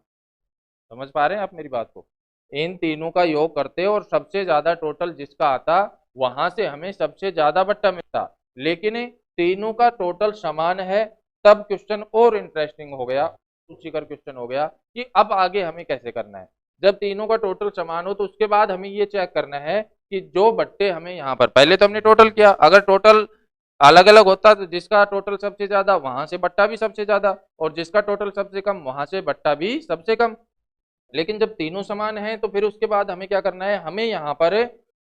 समझ पा रहे हैं आप मेरी बात को? इन तीनों का योग करते और सबसे ज्यादा टोटल जिसका आता, वहां से हमें सबसे ज्यादा बट्टा मिलता। लेकिन तीनों का टोटल समान है, तब क्वेश्चन और इंटरेस्टिंग हो गया, रुचिकर क्वेश्चन हो गया कि अब आगे हमें कैसे करना है। जब तीनों का टोटल समान हो तो उसके बाद हमें ये चेक करना है कि जो बट्टे हमें यहाँ पर, पहले तो हमने टोटल किया, अगर टोटल अलग अलग होता तो जिसका टोटल सबसे ज्यादा वहां से बट्टा भी सबसे ज्यादा, और जिसका टोटल सबसे कम वहां से बट्टा भी सबसे कम। लेकिन जब तीनों समान हैं तो फिर उसके बाद हमें क्या करना है, हमें यहाँ पर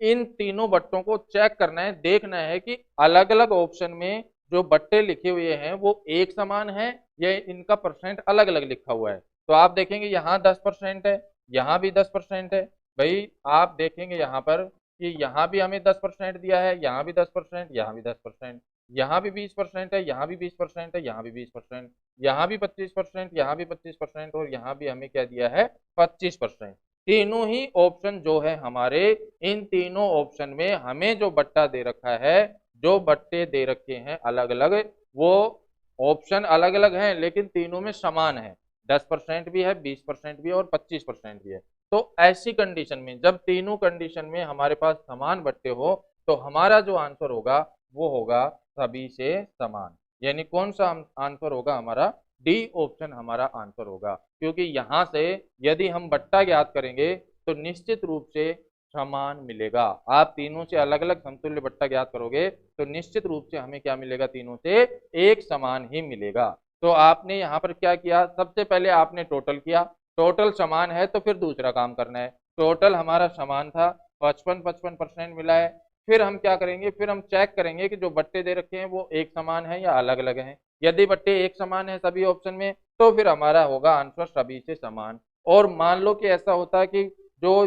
इन तीनों बट्टों को चेक करना है, देखना है कि अलग अलग ऑप्शन में जो बट्टे लिखे हुए हैं वो एक समान है या इनका परसेंट अलग अलग लिखा हुआ है। तो आप देखेंगे यहाँ 10% है, यहाँ भी 10% है। भाई आप देखेंगे यहाँ पर कि यहाँ भी हमें 10% दिया है, यहाँ भी 10%, यहाँ भी 10%, यहाँ भी 20% है, यहाँ भी 20% है, यहाँ भी 20%, यहाँ भी 25%, यहाँ भी 25%, और यहाँ भी हमें क्या दिया है, 25%। तीनों ही ऑप्शन जो है हमारे, इन तीनों ऑप्शन में हमें जो बट्टा दे रखा है, जो बट्टे दे रखे हैं अलग अलग, वो ऑप्शन अलग अलग हैं लेकिन तीनों में समान है। 10% भी है, 20% भी है और 25% भी है। तो ऐसी कंडीशन में, जब तीनों कंडीशन में हमारे पास समान बट्टे हो, तो हमारा जो आंसर होगा वो होगा सभी से समान। यानी कौन सा आंसर होगा हमारा, डी ऑप्शन हमारा आंसर होगा। क्योंकि यहां से यदि हम बट्टा ज्ञात करेंगे तो निश्चित रूप से समान मिलेगा। आप तीनों से अलग अलग समतुल्य बट्टा ज्ञात करोगे तो निश्चित रूप से हमें क्या मिलेगा, तीनों से एक समान ही मिलेगा। तो आपने यहाँ पर क्या किया, सबसे पहले आपने टोटल किया, टोटल समान है तो फिर दूसरा काम करना है। टोटल हमारा समान था, 55% मिला है। फिर हम क्या करेंगे, फिर हम चेक करेंगे कि जो बट्टे दे रखे हैं वो एक समान है या अलग अलग हैं। यदि बट्टे एक समान है सभी ऑप्शन में तो फिर हमारा होगा आंसर सभी से समान। और मान लो कि ऐसा होता है कि जो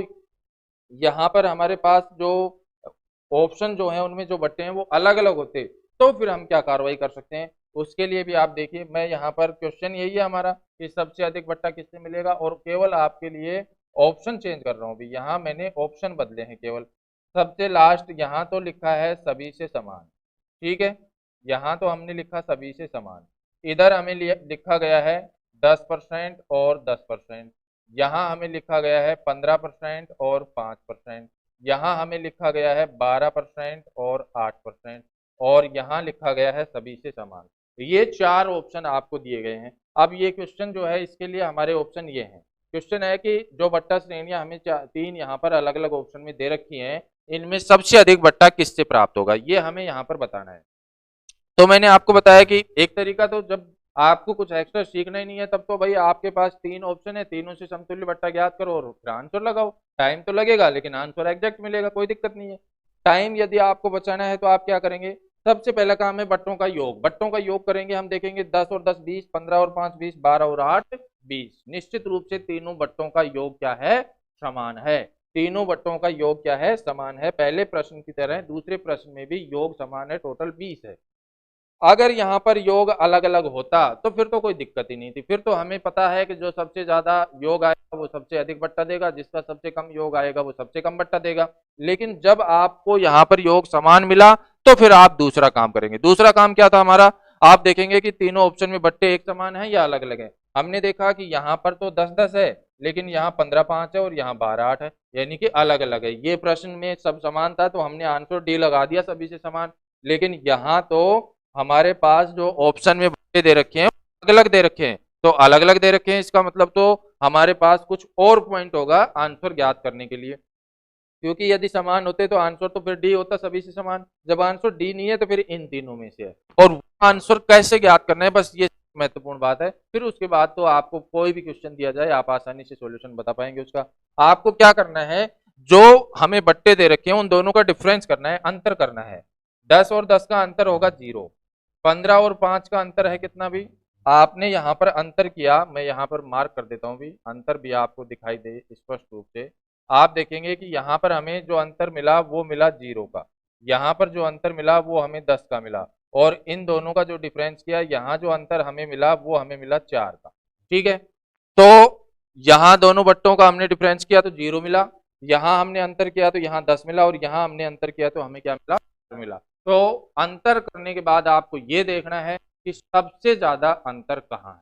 यहाँ पर हमारे पास जो ऑप्शन जो है उनमें जो बट्टे हैं वो अलग अलग होते, तो फिर हम क्या कार्रवाई कर सकते हैं, उसके लिए भी आप देखिए, मैं यहाँ पर क्वेश्चन यही है हमारा कि सबसे अधिक बट्टा किससे मिलेगा, और केवल आपके लिए ऑप्शन चेंज कर रहा हूँ अभी, यहाँ मैंने ऑप्शन बदले हैं केवल। सबसे लास्ट यहाँ तो लिखा है सभी से समान, ठीक है, यहाँ तो हमने लिखा सभी से समान, इधर हमें लिखा गया है 10% और 10%, यहाँ हमें लिखा गया है 15% और 5%, यहाँ हमें लिखा गया है 12% और 8%, और यहाँ लिखा गया है सभी से समान। ये चार ऑप्शन आपको दिए गए हैं। अब ये क्वेश्चन जो है इसके लिए हमारे ऑप्शन ये हैं। क्वेश्चन है कि जो बट्टा श्रेणियां हमें तीन यहाँ पर अलग अलग ऑप्शन में दे रखी हैं, इनमें सबसे अधिक बट्टा किससे प्राप्त होगा, ये हमें यहाँ पर बताना है। तो मैंने आपको बताया कि एक तरीका, तो जब आपको कुछ एक्स्ट्रा सीखना ही नहीं है तब तो भाई आपके पास तीन ऑप्शन है, तीनों से समतुल्य बट्टा ज्ञात करो और फिर आंसर लगाओ। टाइम तो लगेगा लेकिन आंसर एग्जैक्ट मिलेगा, कोई दिक्कत नहीं है। टाइम यदि आपको बचाना है तो आप क्या करेंगे, सबसे पहला काम है बट्टों का योग। बट्टों का योग करेंगे, हम देखेंगे 10 और 10 20, 15 और 5 20, 12 और 8 20। निश्चित रूप से तीनों बट्टों का योग क्या है, समान है। तीनों बट्टों का योग क्या है, समान है। पहले प्रश्न की तरह दूसरे प्रश्न में भी योग समान है, टोटल 20 है। अगर यहाँ पर योग अलग अलग होता तो फिर तो कोई दिक्कत ही नहीं थी, फिर तो हमें पता है कि जो सबसे ज्यादा योग आएगा वो सबसे अधिक बट्टा देगा, जिसका सबसे कम योग आएगा वो सबसे कम बट्टा देगा। लेकिन जब आपको यहाँ पर योग समान मिला तो फिर आप दूसरा काम करेंगे। दूसरा काम क्या था हमारा, आप देखेंगे कि तीनों ऑप्शन में बट्टे एक समान है या अलग अलग है। हमने देखा कि यहाँ पर तो 10-10 है, लेकिन यहाँ 15-5 है और यहाँ 12-8 है, यानी कि अलग अलग है। ये प्रश्न में सब समान था तो हमने आंसर डी लगा दिया, सभी से समान। लेकिन यहाँ तो हमारे पास जो ऑप्शन में बट्टे दे रखे हैं अलग अलग दे रखे हैं, तो अलग अलग दे रखे हैं, इसका मतलब तो हमारे पास कुछ और पॉइंट होगा आंसर ज्ञात करने के लिए। क्योंकि यदि समान होते तो आंसर तो फिर डी होता, सभी से समान। जब आंसर डी नहीं है तो फिर इन तीनों में से है। और वो आंसर कैसे ज्ञात करना है, बस ये महत्वपूर्ण बात है। फिर उसके बाद तो आपको कोई भी क्वेश्चन दिया जाए आप आसानी से सॉल्यूशन बता पाएंगे उसका। आपको क्या करना है, जो हमें बट्टे दे रखे हैं उन दोनों का डिफरेंस करना है, अंतर करना है। 10 और 10 का अंतर होगा 0। 15 और 5 का अंतर है कितना भी, आपने यहाँ पर अंतर किया, मैं यहाँ पर मार्क कर देता हूँ भी, अंतर भी आपको दिखाई दे स्पष्ट रूप से। आप देखेंगे कि यहाँ पर हमें जो अंतर मिला वो मिला 0 का, यहाँ पर जो अंतर मिला वो हमें 10 का मिला, और इन दोनों का जो डिफरेंस किया, यहाँ जो अंतर हमें मिला वो हमें मिला 4 का। ठीक है। तो यहां दोनों बट्टों का हमने डिफरेंस किया तो 0 मिला, यहां हमने अंतर किया तो यहाँ 10 मिला, और यहां हमने अंतर किया तो हमें क्या मिला। तो अंतर करने के बाद आपको ये देखना है कि सबसे ज्यादा अंतर कहाँ है।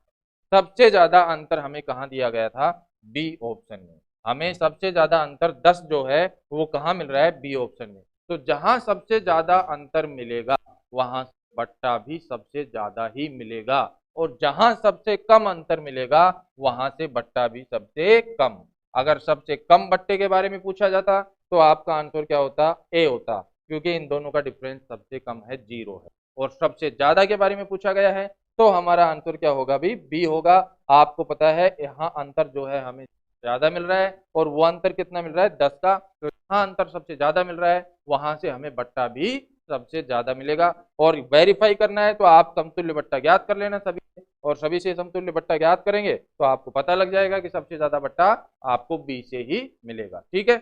सबसे ज्यादा अंतर हमें कहाँ दिया गया था, बी ऑप्शन में। हमें सबसे ज्यादा अंतर 10 जो है वो कहाँ मिल रहा है, बी ऑप्शन में। तो जहां सबसे ज्यादा अंतर मिलेगा वहां बट्टा भी सबसे ज्यादा ही मिलेगा, और जहां सबसे कम अंतर मिलेगा वहां से बट्टा भी सबसे कम। अगर सबसे कम बट्टे के बारे में पूछा जाता तो आपका आंसर क्या होता, ए होता, क्योंकि इन दोनों का डिफरेंस सबसे कम है, 0 है। और सबसे ज्यादा के बारे में पूछा गया है तो हमारा आंसर क्या होगा भी, बी होगा। आपको पता है यहाँ अंतर जो है हमें ज्यादा मिल रहा है, और वो अंतर कितना मिल रहा है, 10 का। तो यहाँ अंतर सबसे ज्यादा मिल रहा है, वहां से हमें बट्टा भी सबसे ज्यादा मिलेगा। और वेरीफाई करना है तो आप समतुल्य बट्टा ज्ञात कर लेना सभी से, और सभी से समतुल्य बट्टा ज्ञात करेंगे तो आपको पता लग जाएगा कि सबसे ज्यादा बट्टा आपको बी से ही मिलेगा। ठीक है।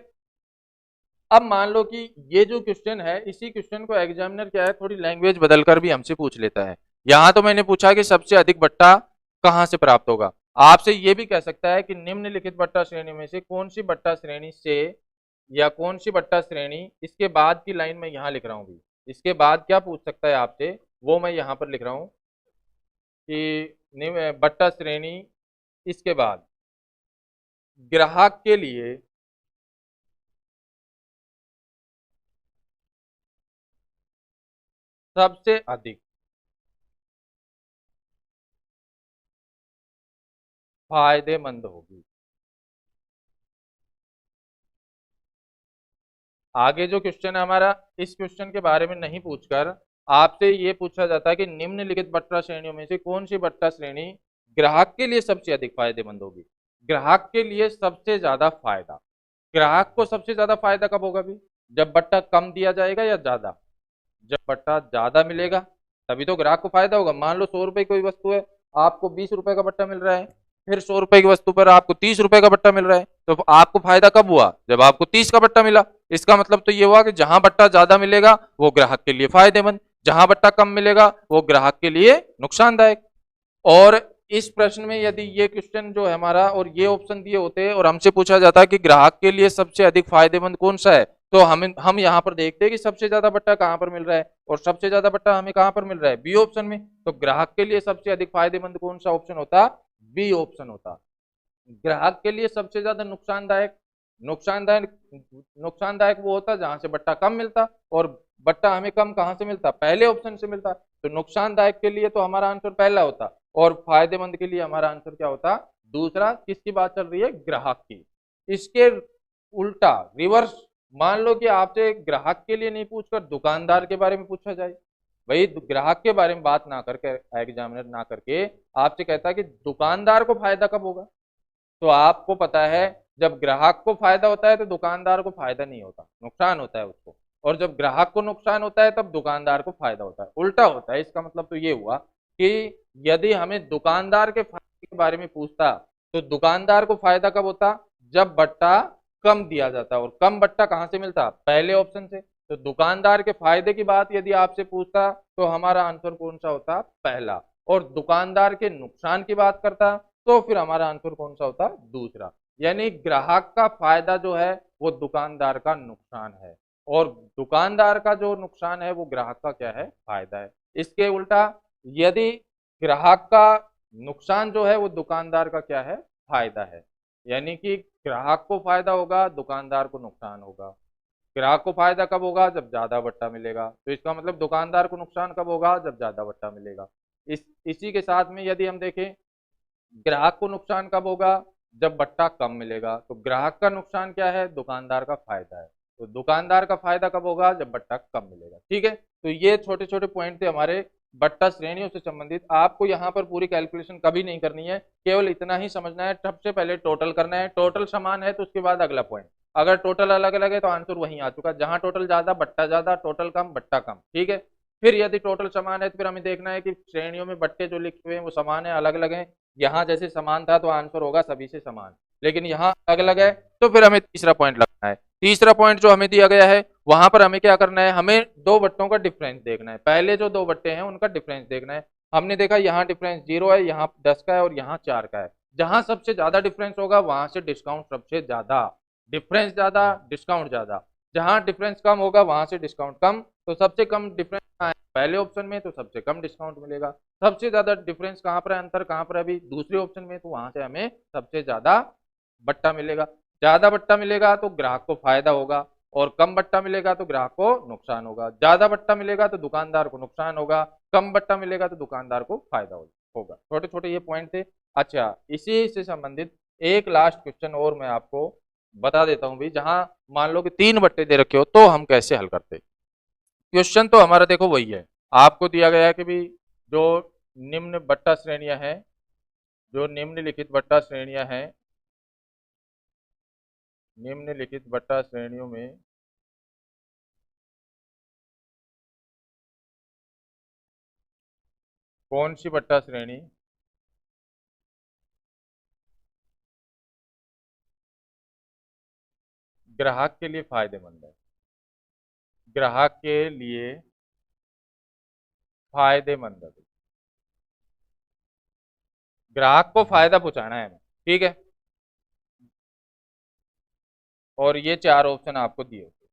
अब मान लो कि ये जो क्वेश्चन है, इसी क्वेश्चन को एग्जामिनर क्या है, थोड़ी लैंग्वेज बदलकर भी हमसे पूछ लेता है। यहां तो मैंने पूछा कि सबसे अधिक बट्टा कहां से प्राप्त होगा। आपसे ये भी कह सकता है कि निम्नलिखित बट्टा श्रेणी में से कौन सी बट्टा श्रेणी से, या कौन सी बट्टा श्रेणी, इसके बाद की लाइन में यहां लिख रहा हूं भी, इसके बाद क्या पूछ सकता है आपसे वो मैं यहां पर लिख रहा हूं कि बट्टा श्रेणी, इसके बाद ग्राहक के लिए सबसे अधिक फायदेमंद होगी। आगे जो क्वेश्चन है हमारा, इस क्वेश्चन के बारे में नहीं पूछकर आपसे ये पूछा जाता है कि निम्नलिखित बट्टा श्रेणियों में से कौन सी बट्टा श्रेणी ग्राहक के लिए सबसे अधिक फायदेमंद होगी। ग्राहक के लिए सबसे ज्यादा फायदा, ग्राहक को सबसे ज्यादा फायदा कब होगा भी, जब बट्टा कम दिया जाएगा या ज्यादा, जब बट्टा ज्यादा मिलेगा तभी तो ग्राहक को फायदा होगा। मान लो 100 रुपए की कोई वस्तु है, आपको 20 रुपए का बट्टा मिल रहा है, फिर 100 रुपए की वस्तु पर आपको 30 रुपए का बट्टा मिल रहा है, तो आपको फायदा कब हुआ, जब आपको 30 का बट्टा मिला। इसका मतलब तो ये हुआ कि जहां बट्टा ज्यादा मिलेगा वो ग्राहक के लिए फायदेमंद, जहां बट्टा कम मिलेगा वो ग्राहक के लिए नुकसानदायक। और इस प्रश्न में यदि ये क्वेश्चन जो है हमारा और ये ऑप्शन दिए होते और हमसे पूछा जाता है कि ग्राहक के लिए सबसे अधिक फायदेमंद कौन सा है, तो हम यहाँ पर देखते हैं कि सबसे ज्यादा बट्टा कहाँ पर मिल रहा है, और सबसे ज्यादा बट्टा हमें कहाँ पर मिल रहा है, बी ऑप्शन में। तो ग्राहक के लिए सबसे अधिक फायदेमंद कौन सा ऑप्शन होता, बी ऑप्शन होता। ग्राहक के लिए सबसे ज्यादा नुकसानदायक, नुकसानदायक नुकसानदायक वो होता जहां से बट्टा कम मिलता, और बट्टा हमें कम कहां से मिलता, पहले ऑप्शन से मिलता। तो नुकसानदायक के लिए तो हमारा आंसर पहला होता, और फायदेमंद के लिए हमारा आंसर क्या होता, दूसरा। किसकी बात चल रही है, ग्राहक की। इसके उल्टा रिवर्स, मान लो कि आपसे ग्राहक के लिए नहीं पूछकर दुकानदार के बारे में पूछा जाए, भाई ग्राहक के बारे में बात ना करके, एग्जामिनर ना करके आपसे कहता है कि दुकानदार को फायदा कब होगा, तो आपको पता है जब ग्राहक को फायदा होता है तो दुकानदार को फायदा नहीं होता, नुकसान होता है उसको। और जब ग्राहक को नुकसान होता है तब दुकानदार को फायदा होता है, उल्टा होता है। इसका मतलब तो ये हुआ कि यदि हमें दुकानदार के फायदे के बारे में पूछता तो दुकानदार को फायदा कब होता, जब बट्टा कम दिया जाता, और कम बट्टा कहां से मिलता, पहले ऑप्शन से। तो दुकानदार के फायदे की बात यदि आपसे पूछता तो हमारा आंसर कौन सा होता, पहला। और दुकानदार के नुकसान की बात करता तो फिर हमारा आंसर कौन सा होता, दूसरा। यानी ग्राहक का फायदा जो है वो दुकानदार का नुकसान है, और दुकानदार का जो नुकसान है वो ग्राहक का क्या है, फायदा है। इसके उल्टा यदि ग्राहक का नुकसान जो है वो दुकानदार का क्या है, फायदा है। यानी कि ग्राहक को फायदा होगा, दुकानदार को नुकसान होगा। ग्राहक को फायदा कब होगा, जब ज्यादा बट्टा मिलेगा। तो इसका मतलब दुकानदार को नुकसान कब होगा, जब ज्यादा बट्टा मिलेगा। इसी के साथ में यदि हम देखें, ग्राहक को नुकसान कब होगा, जब बट्टा कम मिलेगा। तो ग्राहक का नुकसान क्या है, दुकानदार का फायदा है। तो दुकानदार का फायदा कब होगा, जब बट्टा कम मिलेगा। ठीक है। तो ये छोटे छोटे पॉइंट थे हमारे बट्टा श्रेणियों से संबंधित। आपको यहाँ पर पूरी कैलकुलेशन कभी नहीं करनी है, केवल इतना ही समझना है। सबसे पहले टोटल करना है, टोटल समान है तो उसके बाद अगला पॉइंट। अगर टोटल अलग अलग है तो आंसर वहीं आ चुका, जहां टोटल ज्यादा बट्टा ज्यादा, टोटल कम बट्टा कम। ठीक है। फिर यदि टोटल समान है तो फिर हमें देखना है कि श्रेणियों में बट्टे जो लिखे हुए हैं वो समान है अलग अलग हैं। यहाँ जैसे समान था तो आंसर होगा सभी से समान, लेकिन यहाँ अलग अलग है तो फिर हमें तीसरा पॉइंट लगना है। तीसरा पॉइंट जो हमें दिया गया है वहां पर हमें क्या करना है, हमें दो बट्टों का डिफरेंस देखना है। पहले जो दो बट्टे हैं उनका डिफरेंस देखना है। हमने देखा यहाँ डिफरेंस 0 है, यहाँ 10 का है और यहाँ 4 का है। जहां सबसे ज्यादा डिफरेंस होगा वहां से डिस्काउंट सबसे ज्यादा, डिफरेंस ज्यादा डिस्काउंट ज्यादा। जहां डिफरेंस कम होगा वहां से डिस्काउंट कम। तो सबसे कम डिफरेंस कहाँ है? पहले ऑप्शन में, तो सबसे कम डिस्काउंट मिलेगा। सबसे ज्यादा डिफरेंस कहाँ पर है, अंतर कहाँ पर है अभी? दूसरे ऑप्शन में, तो वहां से हमें सबसे ज्यादा बट्टा मिलेगा। ज्यादा बट्टा मिलेगा तो ग्राहक को फायदा होगा, और कम बट्टा मिलेगा तो ग्राहक को नुकसान होगा। ज्यादा बट्टा मिलेगा तो दुकानदार को नुकसान होगा, कम बट्टा मिलेगा तो दुकानदार को फायदा होगा। छोटे छोटे ये पॉइंट थे। अच्छा, इसी से संबंधित एक लास्ट क्वेश्चन और मैं आपको बता देता हूं भी, जहां मान लो कि 3 बट्टे दे रखे हो तो हम कैसे हल करते। क्वेश्चन तो हमारा देखो वही है, आपको दिया गया है कि भी जो निम्न बट्टा श्रेणियां हैं, जो निम्नलिखित बट्टा श्रेणियां हैं, निम्नलिखित बट्टा श्रेणियों में कौन सी बट्टा श्रेणी ग्राहक के लिए फायदेमंद है, ग्राहक के लिए फायदेमंद है। ग्राहक को फायदा पहुंचाना है हमें, ठीक है। और ये 4 ऑप्शन आपको दिए होते।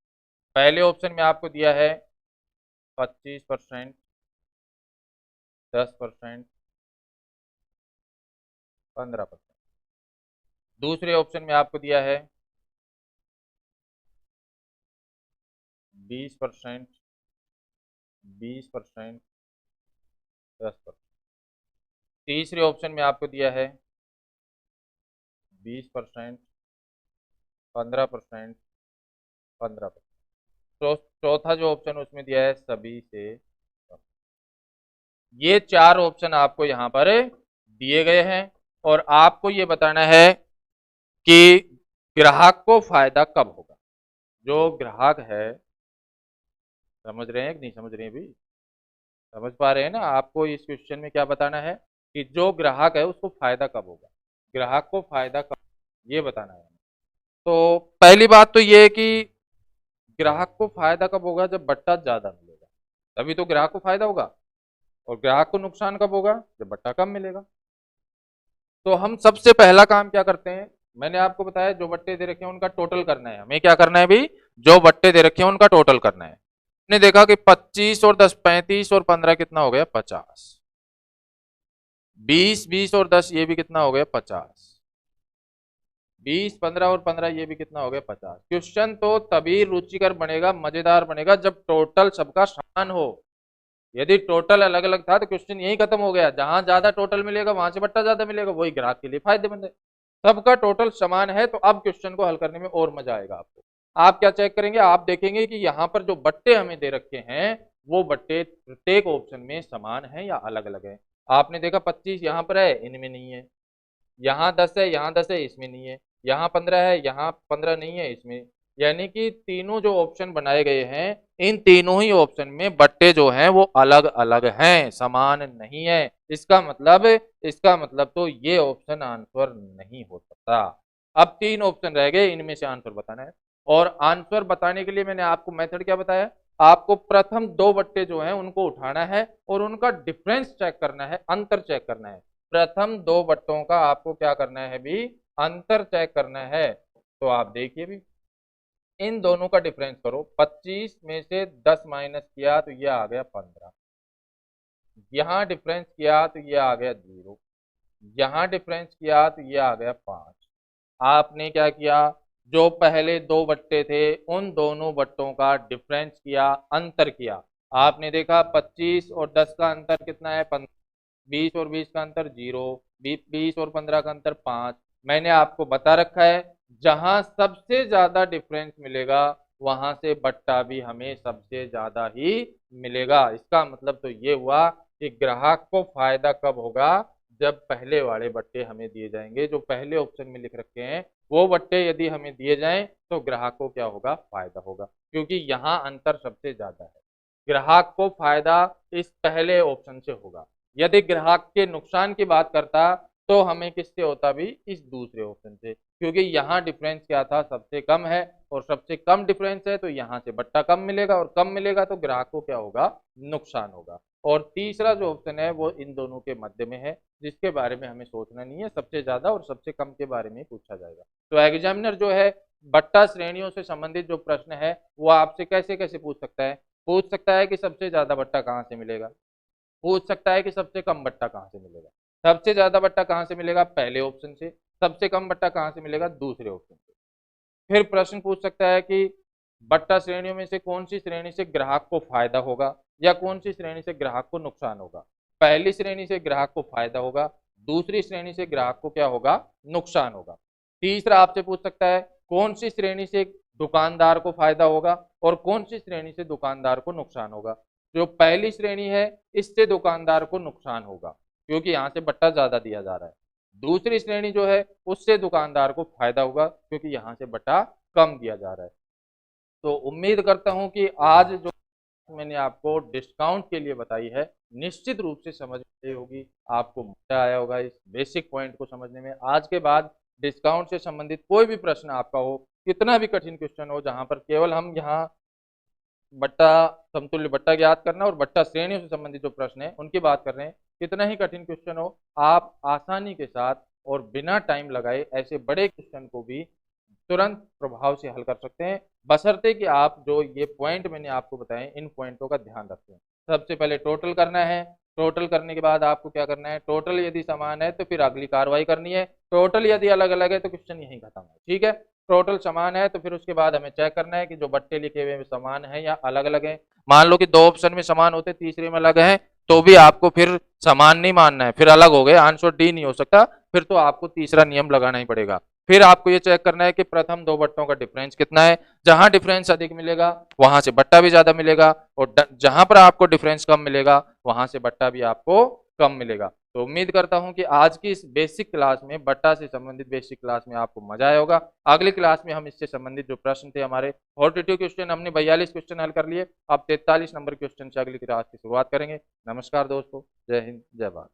पहले ऑप्शन में आपको दिया है 25%, 10%, 15%। दूसरे ऑप्शन में आपको दिया है 20%, 20%, 10%। तीसरे ऑप्शन में आपको दिया है 20%, 15%, 15%। तो चौथा जो ऑप्शन उसमें दिया है सभी से कम। ये 4 ऑप्शन आपको यहाँ पर दिए गए हैं, और आपको ये बताना है कि ग्राहक को फायदा कब होगा। जो ग्राहक है, समझ रहे हैं कि नहीं समझ रहे हैं भी? समझ पा रहे हैं ना? आपको इस क्वेश्चन में क्या बताना है कि जो ग्राहक है उसको फायदा कब होगा, ग्राहक को फायदा कब, ये बताना है। तो पहली बात तो ये है कि ग्राहक को फायदा कब होगा, जब बट्टा ज्यादा मिलेगा, तभी तो ग्राहक को फायदा होगा। और ग्राहक को नुकसान कब होगा, जब बट्टा कम मिलेगा। तो हम सबसे पहला काम क्या करते हैं, मैंने आपको बताया जो बट्टे दे रखे हैं उनका टोटल करना है। हमें क्या करना है भाई, जो बट्टे दे रखे हैं उनका टोटल करना है। ने देखा कि 25 और 10 35 और 15 कितना हो गया 50, 20 20 और 10 ये भी कितना हो गया 50, 20 15 और 15 ये भी कितना हो गया 50। क्वेश्चन तो तभी रुचिकर बनेगा, मजेदार बनेगा, जब टोटल सबका समान हो। यदि टोटल अलग अलग था तो क्वेश्चन यही खत्म हो गया, जहां ज्यादा टोटल मिलेगा वहां से बट्टा ज्यादा मिलेगा, वही ग्राहक के लिए फायदेमंद है। सबका टोटल समान है, तो अब क्वेश्चन को हल करने में और मजा आएगा आपको। आप क्या चेक करेंगे, आप देखेंगे कि यहाँ पर जो बट्टे हमें दे रखे हैं वो बट्टे प्रत्येक ऑप्शन में समान है या अलग अलग है। आपने देखा 25 यहाँ पर है, इनमें नहीं है। यहाँ 10 है, यहाँ 10 है, इसमें नहीं है। यहाँ 15 है, यहाँ 15 नहीं है, इसमें। यानी कि तीनों जो ऑप्शन बनाए गए हैं, इन तीनों ही ऑप्शन में बट्टे जो हैं वो अलग अलग हैं, समान नहीं है। इसका मतलब तो ये ऑप्शन आंसर नहीं हो सकता। अब 3 ऑप्शन रह गए, इनमें से आंसर बताना है। और आंसर बताने के लिए मैंने आपको मेथड क्या बताया, आपको प्रथम 2 बट्टे जो हैं उनको उठाना है और उनका डिफरेंस चेक करना है, अंतर चेक करना है। प्रथम 2 बट्टों का आपको क्या करना है भी, अंतर चेक करना है। तो आप देखिए भी, इन दोनों का डिफरेंस करो। 25 में से 10 माइनस किया तो ये आ गया 15, यहां डिफरेंस किया तो ये आ गया 0, यहां डिफरेंस किया तो ये आ गया 5। आपने क्या किया, जो पहले 2 बट्टे थे उन दोनों बट्टों का डिफरेंस किया, अंतर किया। आपने देखा 25 और 10 का अंतर कितना है 15, 20 और 20 का अंतर 0, 20 और 15 का अंतर 5। मैंने आपको बता रखा है, जहां सबसे ज्यादा डिफरेंस मिलेगा वहां से बट्टा भी हमें सबसे ज्यादा ही मिलेगा। इसका मतलब तो ये हुआ कि ग्राहक को फायदा कब होगा, जब पहले वाले बट्टे हमें दिए जाएंगे, जो पहले ऑप्शन में लिख रखे हैं वो बट्टे यदि हमें दिए जाएं तो ग्राहक को क्या होगा, फायदा होगा, क्योंकि यहाँ अंतर सबसे ज्यादा है। ग्राहक को फायदा इस पहले ऑप्शन से होगा। यदि ग्राहक के नुकसान की बात करता तो हमें किससे होता भी, इस दूसरे ऑप्शन से, क्योंकि यहाँ डिफरेंस क्या था, सबसे कम है और सबसे कम डिफरेंस है तो यहाँ से बट्टा कम मिलेगा, और कम मिलेगा तो ग्राहक को क्या होगा, नुकसान होगा। और तीसरा जो ऑप्शन है वो इन दोनों के मध्य में है, जिसके बारे में हमें सोचना नहीं है, सबसे ज्यादा और सबसे कम के बारे में पूछा जाएगा। तो एग्जामिनर जो है बट्टा श्रेणियों से संबंधित जो प्रश्न है वो आपसे कैसे कैसे पूछ सकता है, पूछ सकता है कि सबसे ज्यादा बट्टा कहाँ से मिलेगा, पूछ सकता है कि सबसे कम बट्टा कहाँ से मिलेगा, सबसे ज्यादा बट्टा कहाँ से मिलेगा पहले ऑप्शन से, सबसे कम बट्टा कहाँ से मिलेगा दूसरे ऑप्शन से। फिर प्रश्न पूछ सकता है कि बट्टा श्रेणियों में से कौन सी श्रेणी से ग्राहक को फायदा होगा या कौन सी श्रेणी से ग्राहक को नुकसान होगा। पहली श्रेणी से ग्राहक को फायदा होगा, दूसरी श्रेणी से ग्राहक को क्या होगा, नुकसान होगा। तीसरा आपसे पूछ सकता है कौन सी श्रेणी से दुकानदार को फायदा होगा और कौन सी श्रेणी से दुकानदार को नुकसान होगा। जो पहली श्रेणी है इससे दुकानदार को नुकसान होगा क्योंकि यहाँ से बट्टा ज्यादा दिया जा रहा है। दूसरी श्रेणी जो है उससे दुकानदार को फायदा होगा क्योंकि यहाँ से बट्टा कम दिया जा रहा है। तो उम्मीद करता हूं कि आज जो मैंने आपको डिस्काउंट के लिए बताई है निश्चित रूप से समझ में आई होगी, आपको मजा आया होगा इस बेसिक पॉइंट को समझने में। आज के बाद डिस्काउंट से संबंधित कोई भी प्रश्न आपका हो, कितना भी कठिन क्वेश्चन हो, जहां पर केवल हम यहाँ बट्टा समतुल्य बट्टा ज्ञात करना और बट्टा श्रेणियों से संबंधित जो प्रश्न है उनकी बात कर रहे हैं, कितना ही कठिन क्वेश्चन हो आप आसानी के साथ और बिना टाइम लगाए ऐसे बड़े क्वेश्चन को भी तुरंत प्रभाव से हल कर सकते हैं, बशर्ते कि आप जो ये पॉइंट मैंने आपको बताए इन पॉइंटों का ध्यान रखें। सबसे पहले टोटल करना है, टोटल करने के बाद आपको क्या करना है, टोटल यदि समान है तो फिर अगली कार्रवाई करनी है, टोटल यदि अलग अलग है तो क्वेश्चन यहीं खत्म है। ठीक है, टोटल समान है तो फिर उसके बाद हमें चेक करना है कि जो बट्टे लिखे हुए समान है या अलग अलग है। मान लो कि दो ऑप्शन में समान होते तीसरे में अलग है तो भी आपको फिर समान नहीं मानना है, फिर अलग हो गए आंसर डी नहीं हो सकता, फिर तो आपको तीसरा नियम लगाना ही पड़ेगा। फिर आपको ये चेक करना है कि प्रथम दो बट्टों का डिफरेंस कितना है, जहां डिफरेंस अधिक मिलेगा वहां से बट्टा भी ज्यादा मिलेगा और जहां पर आपको डिफरेंस कम मिलेगा वहां से बट्टा भी आपको कम मिलेगा। तो उम्मीद करता हूं कि आज की इस बेसिक क्लास में बट्टा से संबंधित बेसिक क्लास में आपको मजा आया होगा। अगली क्लास में हम इससे संबंधित जो प्रश्न थे हमारे 42 क्वेश्चन, हमने 42 क्वेश्चन हल कर लिए, अब 43 नंबर क्वेश्चन से अगली क्लास की शुरुआत करेंगे। नमस्कार दोस्तों, जय हिंद जय भारत।